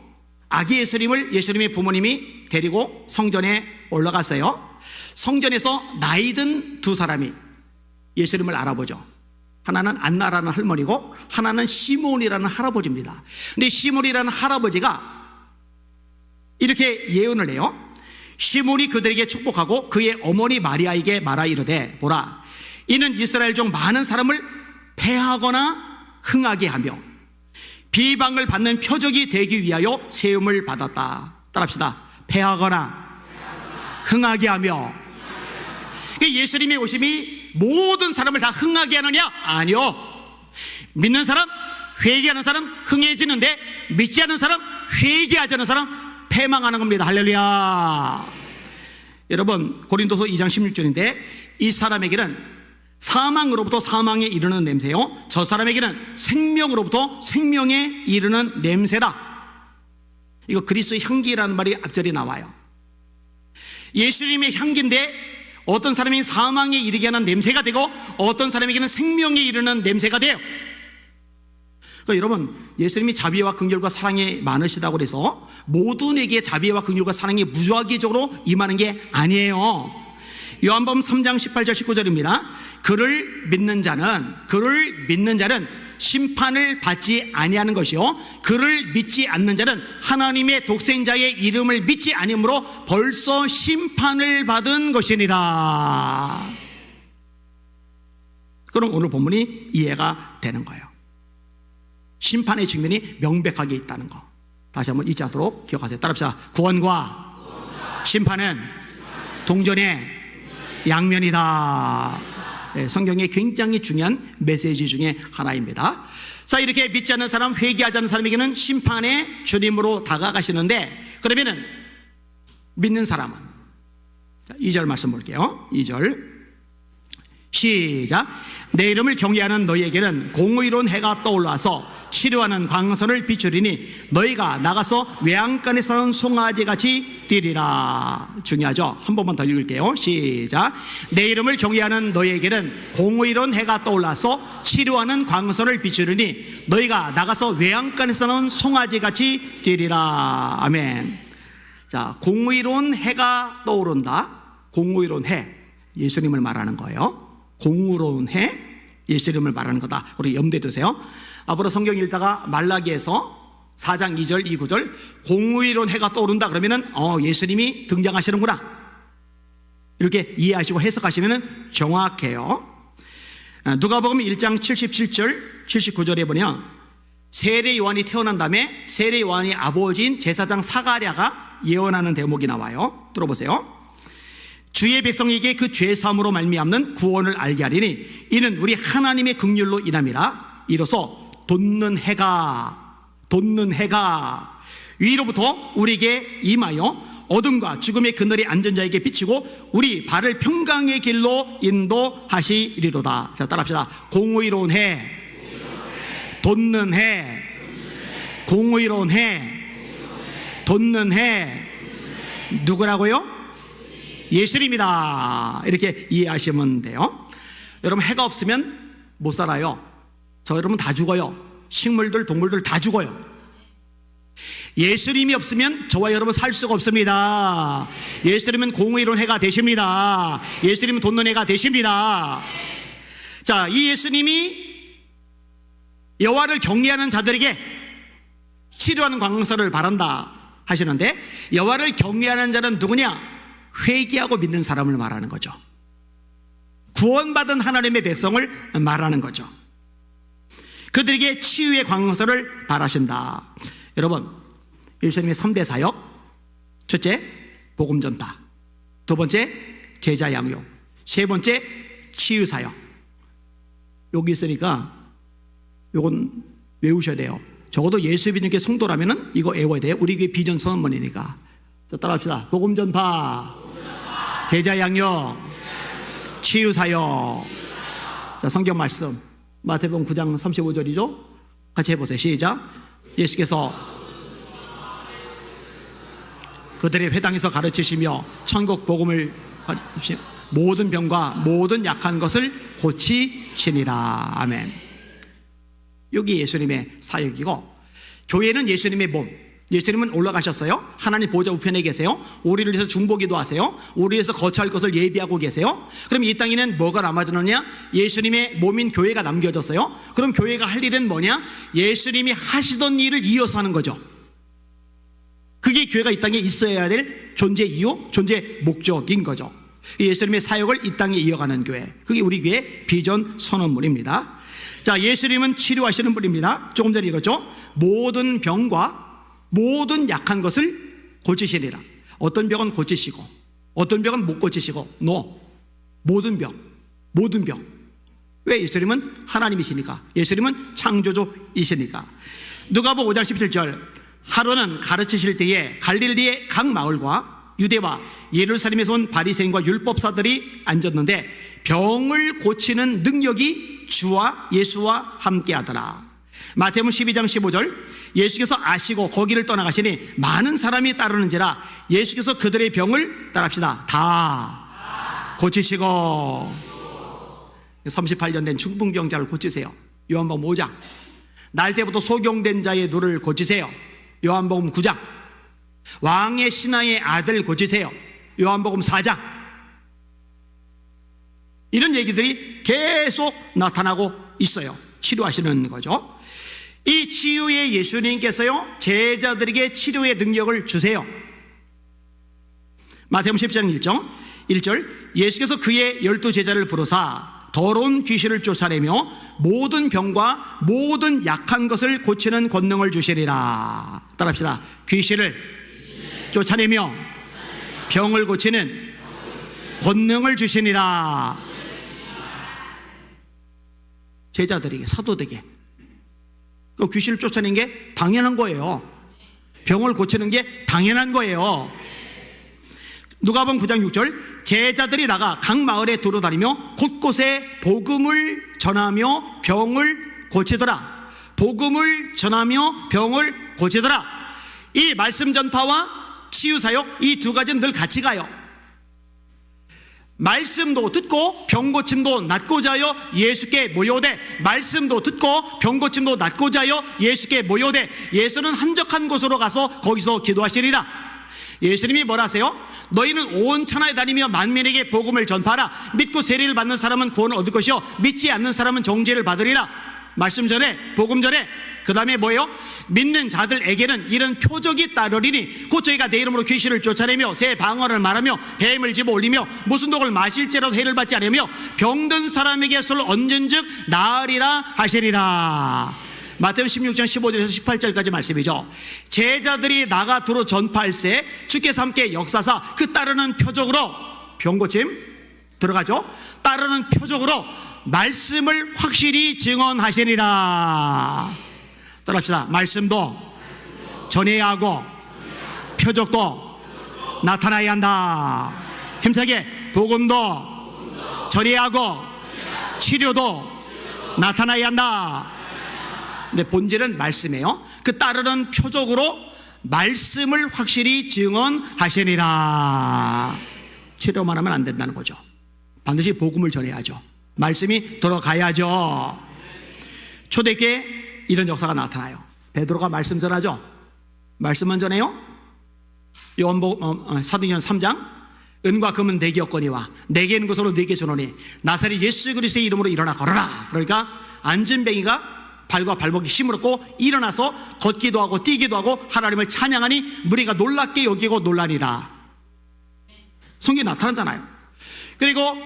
아기 예수님을 예수님의 부모님이 데리고 성전에 올라갔어요. 성전에서 나이든 두 사람이 예수님을 알아보죠. 하나는 안나라는 할머니고 하나는 시몬이라는 할아버지입니다. 근데 시몬이라는 할아버지가 이렇게 예언을 해요. 시몬이 그들에게 축복하고 그의 어머니 마리아에게 말하 이르되 보라, 이는 이스라엘 중 많은 사람을 패하거나 흥하게 하며 비방을 받는 표적이 되기 위하여 세움을 받았다. 따라합시다. 패하거나 흥하게 하며. 예수님의 오심이 모든 사람을 다 흥하게 하느냐? 아니요. 믿는 사람, 회개하는 사람 흥해지는데 믿지 않는 사람, 회개하지 않는 사람 패망하는 겁니다. 할렐루야. 여러분, 고린도서 2장 16절인데 이 사람에게는 사망으로부터 사망에 이르는 냄새요, 저 사람에게는 생명으로부터 생명에 이르는 냄새다. 이거 그리스도의 향기라는 말이 앞절에 나와요. 예수님의 향기인데 어떤 사람이 사망에 이르게 하는 냄새가 되고 어떤 사람에게는 생명에 이르는 냄새가 돼요. 그러니까 여러분, 예수님이 자비와 긍휼과 사랑이 많으시다고 해서 모든에게 자비와 긍휼과 사랑이 무작위적으로 임하는 게 아니에요. 요한복음 3장 18절 19절입니다. 그를 믿는 자는 심판을 받지 아니하는 것이요, 그를 믿지 않는 자는 하나님의 독생자의 이름을 믿지 아니므로 벌써 심판을 받은 것이니라. 그럼 오늘 본문이 이해가 되는 거예요. 심판의 측면이 명백하게 있다는 거 다시 한번 잊지 않도록 기억하세요. 따라합시다. 구원과 심판은 동전의 양면이다. 네, 성경의 굉장히 중요한 메시지 중에 하나입니다. 자, 이렇게 믿지 않는 사람, 회개하지 않는 사람에게는 심판의 주님으로 다가가시는데, 그러면은 믿는 사람은, 자, 2절 말씀 볼게요. 2절 시작. 내 이름을 경외하는 너희에게는 공의로운 해가 떠올라서 치료하는 광선을 비추리니 너희가 나가서 외양간에 사는 송아지같이 뛰리라. 중요하죠? 한 번만 더 읽을게요. 시작. 내 이름을 경외하는 너희에게는 공의로운 해가 떠올라서 치료하는 광선을 비추리니 너희가 나가서 외양간에 사는 송아지같이 뛰리라. 아멘. 자, 공의로운 해가 떠오른다. 공의로운 해, 예수님을 말하는 거예요. 공의로운 해, 예수님을 말하는 거다. 우리 염두에 두세요. 앞으로 성경 읽다가 말라기에서 4장 2절 2구절 공의로운 해가 떠오른다 그러면은 예수님이 등장하시는구나 이렇게 이해하시고 해석하시면은 정확해요. 누가복음 1장 77절 79절에 보면 세례 요한이 태어난 다음에 세례 요한의 아버지인 제사장 사가랴가 예언하는 대목이 나와요. 들어보세요. 주의 백성에게 그 죄사함으로 말미암는 구원을 알게 하리니 이는 우리 하나님의 긍휼로 인함이라. 이로써 돋는 해가 위로부터 우리에게 임하여 어둠과 죽음의 그늘에 앉은 자에게 비치고 우리 발을 평강의 길로 인도하시리로다. 자, 따라합시다. 공의로운 해, 돋는 해, 공의로운 해, 돋는 해. 누구라고요? 예수님이다. 이렇게 이해하시면 돼요. 여러분, 해가 없으면 못 살아요. 저 여러분 다 죽어요. 식물들, 동물들 다 죽어요. 예수님이 없으면 저와 여러분 살 수가 없습니다. 예수님은 공의로운 해가 되십니다. 예수님은 돋는 해가 되십니다. 자, 이 예수님이 여호와를 경외하는 자들에게 치료하는 광선을 바란다 하시는데, 여호와를 경외하는 자는 누구냐? 회개하고 믿는 사람을 말하는 거죠. 구원받은 하나님의 백성을 말하는 거죠. 그들에게 치유의 광선을 바라신다. 여러분, 예수님의 3대 사역, 첫째 복음 전파, 두 번째 제자 양육, 세 번째 치유 사역. 여기 있으니까 요건 외우셔야 돼요. 적어도 예수 믿는 게 성도라면은 이거 외워야 돼요. 우리 교회 비전 선언문이니까. 자, 따라합시다. 복음 전파, 제자 양육, 치유 사역. 자, 성경 말씀 마태복음 9장 35절이죠. 같이 해보세요. 시작. 예수께서 그들의 회당에서 가르치시며 천국 복음을 가르치시며 모든 병과 모든 약한 것을 고치시니라. 아멘. 여기 예수님의 사역이고, 교회는 예수님의 몸. 예수님은 올라가셨어요. 하나님 보좌 우편에 계세요. 우리를 위해서 중보기도 하세요. 우리를 위해서 거처할 것을 예비하고 계세요. 그럼 이 땅에는 뭐가 남아지느냐? 예수님의 몸인 교회가 남겨졌어요. 그럼 교회가 할 일은 뭐냐? 예수님이 하시던 일을 이어서 하는 거죠. 그게 교회가 이 땅에 있어야 될 존재 이유, 존재 목적인 거죠. 예수님의 사역을 이 땅에 이어가는 교회, 그게 우리 교회 비전 선언문입니다. 자, 예수님은 치료하시는 분입니다. 조금 전에 읽었죠. 모든 병과 모든 약한 것을 고치시리라. 어떤 병은 고치시고 어떤 병은 못 고치시고, 모든 병. 왜? 예수님은 하나님이시니까. 예수님은 창조주이시니까. 누가복음 5장 17절 하루는 가르치실 때에 갈릴리의 각 마을과 유대와 예루살렘에서 온 바리새인과 율법사들이 앉았는데 병을 고치는 능력이 주와 예수와 함께 하더라. 마태복음 12장 15절 예수께서 아시고 거기를 떠나가시니 많은 사람이 따르는지라 예수께서 그들의 병을 따라합시다. 다 고치시고 38년 된 중풍병자를 고치세요. 요한복음 5장 날 때부터 소경된 자의 눈을 고치세요. 요한복음 9장 왕의 신하의 아들 고치세요. 요한복음 4장. 이런 얘기들이 계속 나타나고 있어요. 치료하시는 거죠. 이 치유의 예수님께서요 제자들에게 치료의 능력을 주세요. 마태복음 10장 1절 예수께서 그의 12제자를 부르사 더러운 귀신을 쫓아내며 모든 병과 모든 약한 것을 고치는 권능을 주시리라. 따라합시다. 귀신을 쫓아내며 병을 고치는 권능을 주시니라. 제자들에게, 사도들에게 그 귀신을 쫓아낸 게 당연한 거예요. 병을 고치는 게 당연한 거예요. 누가복음 9장 6절 제자들이 나가 각 마을에 두루다니며 곳곳에 복음을 전하며 병을 고치더라. 복음을 전하며 병을 고치더라. 이 말씀 전파와 치유 사역, 이 두 가지는 늘 같이 가요. 말씀도 듣고 병고침도 낫고자 하여 예수께 모여오되, 말씀도 듣고 병고침도 낫고자 하여 예수께 모여오되, 예수는 한적한 곳으로 가서 거기서 기도하시리라. 예수님이 뭐라 하세요? 너희는 온 천하에 다니며 만민에게 복음을 전파하라. 믿고 세례를 받는 사람은 구원을 얻을 것이요 믿지 않는 사람은 정죄를 받으리라. 말씀 전에, 복음 전에, 그 다음에 뭐예요? 믿는 자들에게는 이런 표적이 따르리니 곧 저희가 내 이름으로 귀신을 쫓아내며 새 방언을 말하며 뱀을 집어 올리며 무슨 독을 마실지라도 해를 받지 않으며 병든 사람에게 손을 얹은즉 나으리라 하시리라. 마태복음 16장 15절에서 18절까지 말씀이죠. 제자들이 나가 두루 전파할세 주께서 함께 역사사 그 따르는 표적으로, 병고침 들어가죠. 따르는 표적으로 말씀을 확실히 증언하시리라. 따라합시다. 말씀도 전해야 하고 표적도 나타나야 한다. 힘차게 복음도 전해야 하고 치료도 나타나야 한다. 근데 본질은 말씀이에요. 그 따르는 표적으로 말씀을 확실히 증언하시리라. 치료만 하면 안 된다는 거죠. 반드시 복음을 전해야죠. 말씀이 들어가야죠. 초대교회에 이런 역사가 나타나요. 베드로가 말씀 전하죠. 말씀만 전해요. 사도행전 3장 은과 금은 내게 없거니와 내게 있는 것으로 네게 주노니 나사렛 예수 그리스도의 이름으로 일어나 걸어라. 그러니까 앉은 뱅이가 발과 발목이 힘을 얻고 일어나서 걷기도 하고 뛰기도 하고 하나님을 찬양하니 무리가 놀랍게 여기고 놀라니라. 성경에 나타났잖아요. 그리고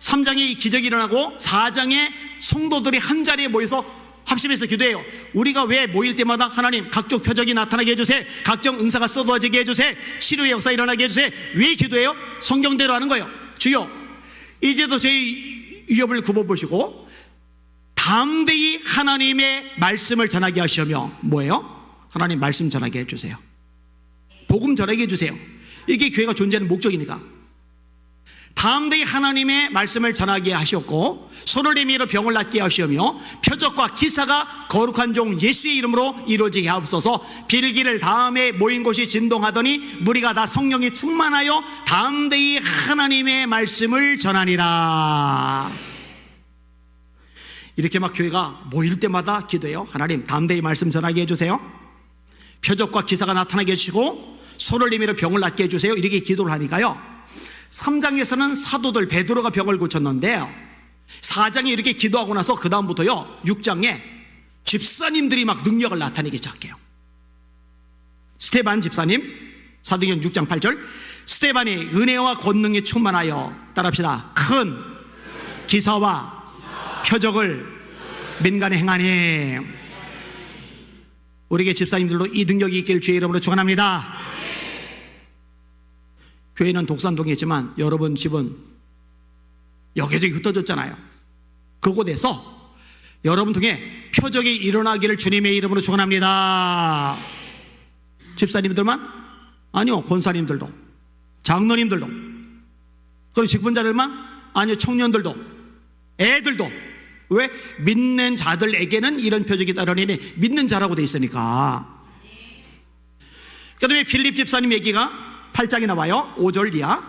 3장에 이 기적이 일어나고 4장에 성도들이 한 자리에 모여서 합심해서 기도해요. 우리가 왜 모일 때마다 하나님 각종 표적이 나타나게 해주세요, 각종 은사가 쏟아지게 해주세요, 치료의 역사 일어나게 해주세요. 왜 기도해요? 성경대로 하는 거예요. 주여 이제도 저희 위협을 굽어보시고 담대히 하나님의 말씀을 전하게 하시며, 뭐예요? 하나님 말씀 전하게 해주세요. 복음 전하게 해주세요. 이게 교회가 존재하는 목적이니까 담대히 하나님의 말씀을 전하게 하셨고 손을 내밀어 병을 낫게 하시며 표적과 기사가 거룩한 종 예수의 이름으로 이루어지게 하옵소서. 빌기를 다음에 모인 곳이 진동하더니 무리가 다 성령이 충만하여 담대히 하나님의 말씀을 전하니라. 이렇게 막 교회가 모일 때마다 기도해요. 하나님 담대히 말씀 전하게 해주세요. 표적과 기사가 나타나게 해주시고 손을 내밀어 병을 낫게 해주세요. 이렇게 기도를 하니까요, 3장에서는 사도들 베드로가 병을 고쳤는데요, 4장에 이렇게 기도하고 나서 그 다음부터요 6장에 집사님들이 막 능력을 나타내기 시작해요. 스데반 집사님, 사도행전 6장 8절 스데반이 은혜와 권능이 충만하여, 따라합시다, 큰 기사와 표적을 민간에 행하니. 우리에게 집사님들도 이 능력이 있길 주의 이름으로 축원합니다. 교회는 독산동에 있지만 여러분 집은 여기저기 흩어졌잖아요. 그곳에서 여러분 통해 표적이 일어나기를 주님의 이름으로 축원합니다. 집사님들만? 아니요, 권사님들도, 장로님들도, 그리고 직분자들만? 아니요, 청년들도, 애들도. 왜? 믿는 자들에게는 이런 표적이 따르니 믿는 자라고 돼 있으니까. 그 다음에 빌립 집사님 얘기가 8장에 나와요. 5절 이하.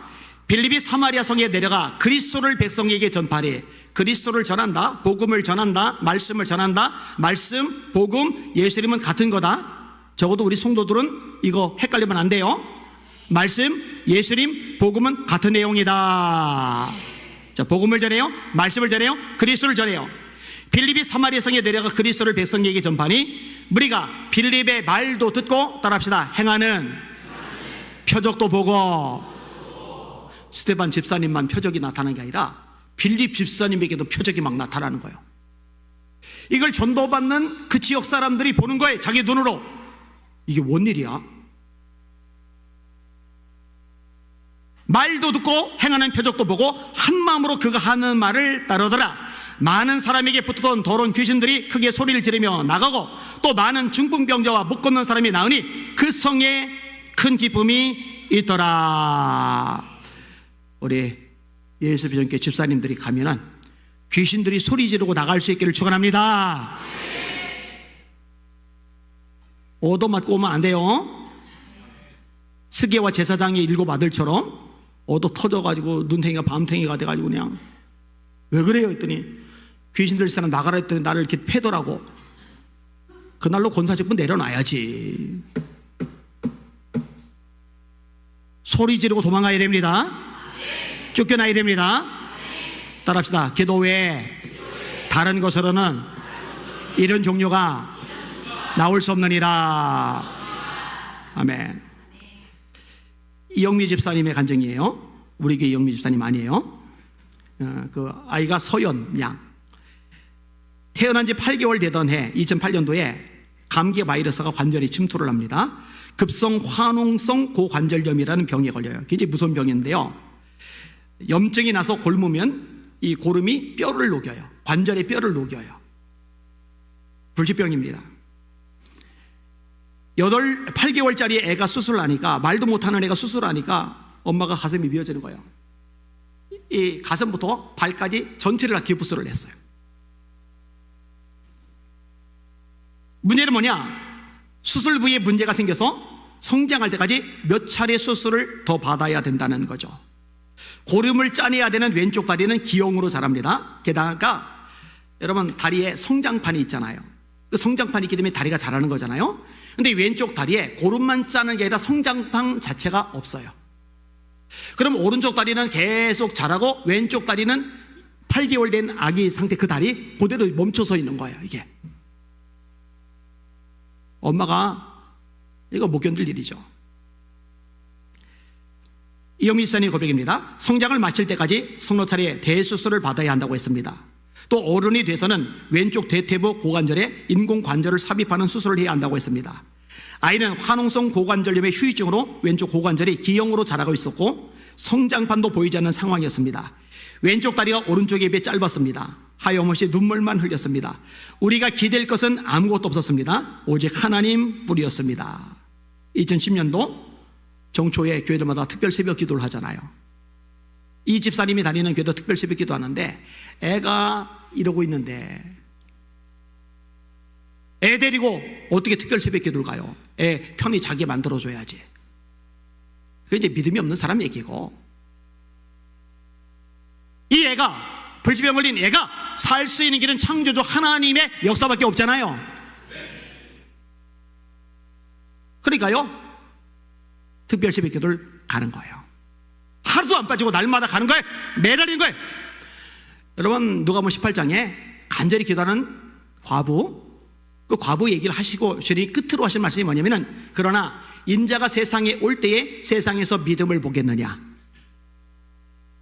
빌립이 사마리아 성에 내려가 그리스도를 백성에게 전파하되, 그리스도를 전한다, 복음을 전한다, 말씀을 전한다. 말씀, 복음, 예수님은 같은 거다. 적어도 우리 성도들은 이거 헷갈리면 안 돼요. 말씀, 예수님, 복음은 같은 내용이다. 자, 복음을 전해요, 말씀을 전해요, 그리스도를 전해요. 빌립이 사마리아 성에 내려가 그리스도를 백성에게 전파하니 무리가 빌립의 말도 듣고, 따라합시다, 행하는 표적도 보고. 스데반 집사님만 표적이 나타나는 게 아니라 빌립 집사님에게도 표적이 막 나타나는 거예요. 이걸 전도받는 그 지역 사람들이 보는 거예요. 자기 눈으로. 이게 뭔 일이야? 말도 듣고 행하는 표적도 보고 한 마음으로 그가 하는 말을 따르더라. 많은 사람에게 붙었던 더러운 귀신들이 크게 소리를 지르며 나가고 또 많은 중풍병자와 못 걷는 사람이 나으니 그 성에 큰 기쁨이 있더라. 우리 예수비전교회 집사님들이 가면은 귀신들이 소리 지르고 나갈 수 있기를 축원합니다. 얻어맞고 오면 안 돼요. 스게와 제사장의 7 아들처럼 얻어 터져가지고 눈탱이가 밤탱이가 돼가지고 그냥 왜 그래요 했더니 귀신들 사람 나가라 했더니 나를 이렇게 패더라고. 그날로 권사직분 내려놔야지. 소리 지르고 도망가야 됩니다. 쫓겨나야 됩니다. 따라합시다. 기도 외에 다른 것으로는 이런 종류가 나올 수 없느니라. 아멘. 이영미 집사님의 간증이에요. 우리 교회 이영미 집사님 아니에요. 그 아이가 서연 양. 태어난 지 8개월 되던 해 2008년도에 감기 바이러스가 관절에 침투를 합니다. 급성 화농성 고관절염이라는 병에 걸려요. 굉장히 무서운 병인데요. 염증이 나서 곪으면 이 고름이 뼈를 녹여요. 관절의 뼈를 녹여요. 불치병입니다. 8개월짜리 애가 수술하니까, 말도 못하는 애가 수술하니까 엄마가 가슴이 미어지는 거예요. 이 가슴부터 발까지 전체를 다 기부스를 했어요. 문제는 뭐냐? 수술 부위에 문제가 생겨서 성장할 때까지 몇 차례 수술을 더 받아야 된다는 거죠. 고름을 짜내야 되는 왼쪽 다리는 기형으로 자랍니다. 게다가 여러분 다리에 성장판이 있잖아요. 그 성장판이 있기 때문에 다리가 자라는 거잖아요. 근데 왼쪽 다리에 고름만 짜는 게 아니라 성장판 자체가 없어요. 그럼 오른쪽 다리는 계속 자라고 왼쪽 다리는 8개월 된 아기 상태 그 다리 그대로 멈춰서 있는 거예요. 이게 엄마가 이거 못 견딜 일이죠. 이영미 집사님의 고백입니다. 성장을 마칠 때까지 서너 차례 대수술을 받아야 한다고 했습니다. 또 어른이 돼서는 왼쪽 대퇴부 고관절에 인공관절을 삽입하는 수술을 해야 한다고 했습니다. 아이는 화농성 고관절염의 후유증으로 왼쪽 고관절이 기형으로 자라고 있었고 성장판도 보이지 않는 상황이었습니다. 왼쪽 다리가 오른쪽에 비해 짧았습니다. 하염없이 눈물만 흘렸습니다. 우리가 기댈 것은 아무것도 없었습니다. 오직 하나님 뿐이었습니다. 2010년도 정초에 교회들마다 특별 새벽 기도를 하잖아요. 이 집사님이 다니는 교회도 특별 새벽 기도 하는데 애가 이러고 있는데 애 데리고 어떻게 특별 새벽 기도를 가요? 애 편히 자기 만들어줘야지. 그게 이제 믿음이 없는 사람 얘기고, 이 애가 불치병 걸린 애가 살 수 있는 길은 창조주 하나님의 역사밖에 없잖아요. 그러니까요 특별 새벽 기도를 가는 거예요. 하루도 안 빠지고 날마다 가는 거예요. 매달리는 거예요. 여러분 누가복음 18장에 간절히 기도하는 과부, 그 과부 얘기를 하시고 주님이 끝으로 하신 말씀이 뭐냐면은 그러나 인자가 세상에 올 때에 세상에서 믿음을 보겠느냐.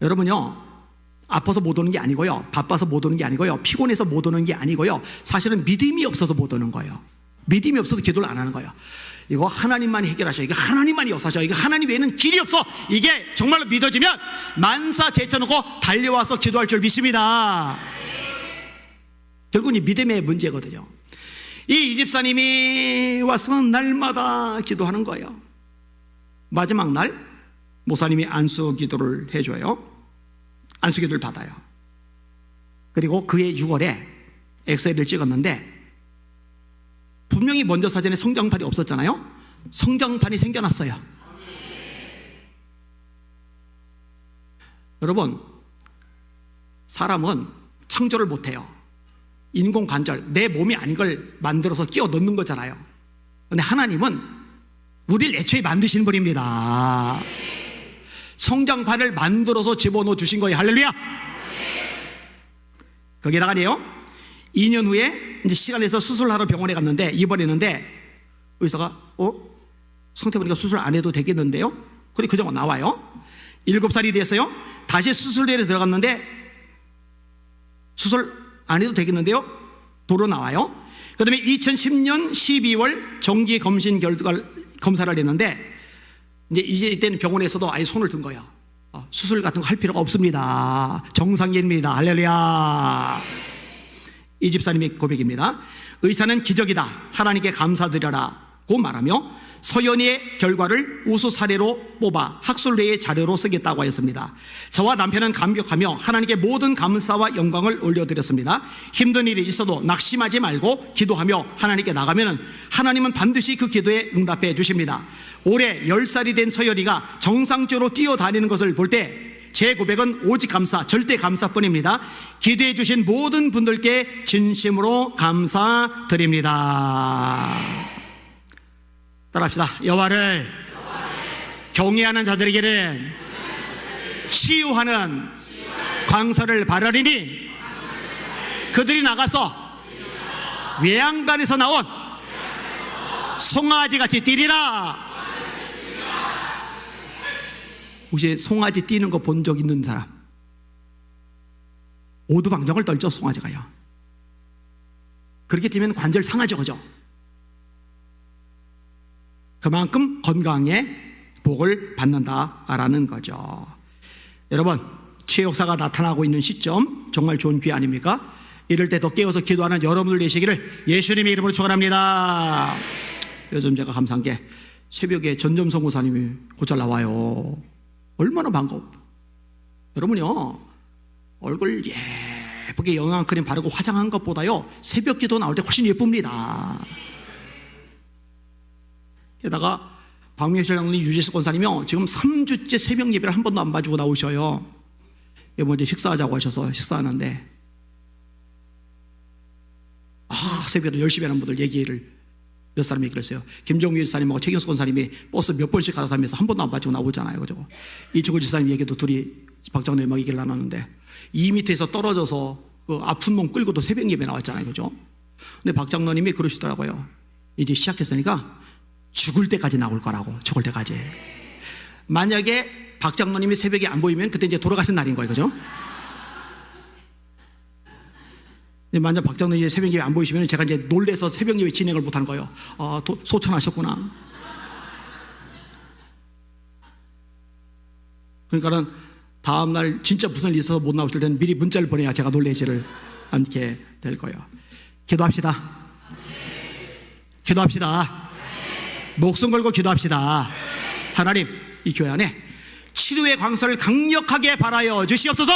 여러분요 아파서 못 오는 게 아니고요, 바빠서 못 오는 게 아니고요, 피곤해서 못 오는 게 아니고요, 사실은 믿음이 없어서 못 오는 거예요. 믿음이 없어서 기도를 안 하는 거예요. 이거 하나님만이 해결하셔. 이거 하나님만이 역사하셔. 이거 하나님 외에는 길이 없어. 이게 정말로 믿어지면 만사 제쳐놓고 달려와서 기도할 줄 믿습니다. 결국은 이 믿음의 문제거든요. 이 집사님이 와서 날마다 기도하는 거예요. 마지막 날 목사님이 안수 기도를 해줘요. 안수 기도를 받아요. 그리고 그해 6월에 엑스레이를 찍었는데 분명히 먼저 사전에 성장판이 없었잖아요. 성장판이 생겨났어요. 여러분 사람은 창조를 못해요. 인공관절, 내 몸이 아닌 걸 만들어서 끼워 넣는 거잖아요. 그런데 하나님은 우리를 애초에 만드신 분입니다. 성장판을 만들어서 집어넣어 주신 거예요. 할렐루야. 거기다가요 2년 후에 이제 시간 내서 수술하러 병원에 갔는데 입원했는데 의사가 상태 보니까 수술 안 해도 되겠는데요? 그래 그 정도 나와요. 7살이 됐어요. 다시 수술대에 들어갔는데 수술 안 해도 되겠는데요? 도로 나와요. 그 다음에 2010년 12월 정기 검신 검사를 했는데 이제 이때는 병원에서도 아예 손을 든 거예요. 수술 같은 거 할 필요가 없습니다. 정상입니다. 할렐루야. 이 집사님의 고백입니다. 의사는 기적이다, 하나님께 감사드려라 고 말하며 서연이의 결과를 우수 사례로 뽑아 학술회의 자료로 쓰겠다고 하였습니다. 저와 남편은 감격하며 하나님께 모든 감사와 영광을 올려드렸습니다. 힘든 일이 있어도 낙심하지 말고 기도하며 하나님께 나가면 하나님은 반드시 그 기도에 응답해 주십니다. 올해 10살이 된 서연이가 정상적으로 뛰어다니는 것을 볼 때 제 고백은 오직 감사, 절대 감사뿐입니다. 기도해 주신 모든 분들께 진심으로 감사드립니다. 따라합시다. 여호와를 경외하는 자들에게는 치유하는 광서를 바라리니 그들이 나가서 외양간에서 나온 송아지같이 뛰리라. 혹시 송아지 뛰는 거 본 적 있는 사람? 오두방정을 떨죠, 송아지가요. 그렇게 뛰면 관절 상하죠, 그죠? 그만큼 건강에 복을 받는다라는 거죠. 여러분, 치유역사가 나타나고 있는 시점 정말 좋은 기회 아닙니까? 이럴 때 더 깨어서 기도하는 여러분들 되시기를 예수님의 이름으로 축원합니다. 요즘 제가 감사한 게 새벽에 전점성 고사님이 곧잘 나와요. 얼마나 반가워. 여러분요, 얼굴 예쁘게 영양크림 바르고 화장한 것보다요 새벽 기도 나올 때 훨씬 예쁩니다. 게다가 박명실 장로님, 유재석 권사님이요 지금 3주째 새벽 예배를 한 번도 안 봐주고 나오셔요. 이번 이제 식사하자고 하셔서 식사하는데 새벽에 열심히 하는 분들 얘기를 몇 사람 얘기를 했어요. 김종민 집사님하고 최경수 권사님이 버스 몇 번씩 가다 다니면서 한 번도 안 봐주고 나오잖아요, 그죠? 이주구 집사님 얘기도 둘이 박장로님하고 얘기를 나눴는데 2m에서 떨어져서 그 아픈 몸 끌고도 새벽 예배 나왔잖아요, 그죠? 근데 박장로님이 그러시더라고요. 이제 시작했으니까 죽을 때까지 나올 거라고. 죽을 때까지. 만약에 박장로님이 새벽에 안 보이면 그때 이제 돌아가신 날인 거예요, 그죠? 만약 박장로님이 새벽 예배 안 보이시면 제가 이제 놀래서 새벽 예배 진행을 못하는 거예요. 소천하셨구나. 그러니까는 다음날 진짜 무슨 일이 있어서 못 나오실 때는 미리 문자를 보내야 제가 놀래지를 않게 될 거예요. 기도합시다. 기도합시다. 목숨 걸고 기도합시다. 하나님, 이 교회 안에 치료의 광선을 강력하게 발하여 주시옵소서.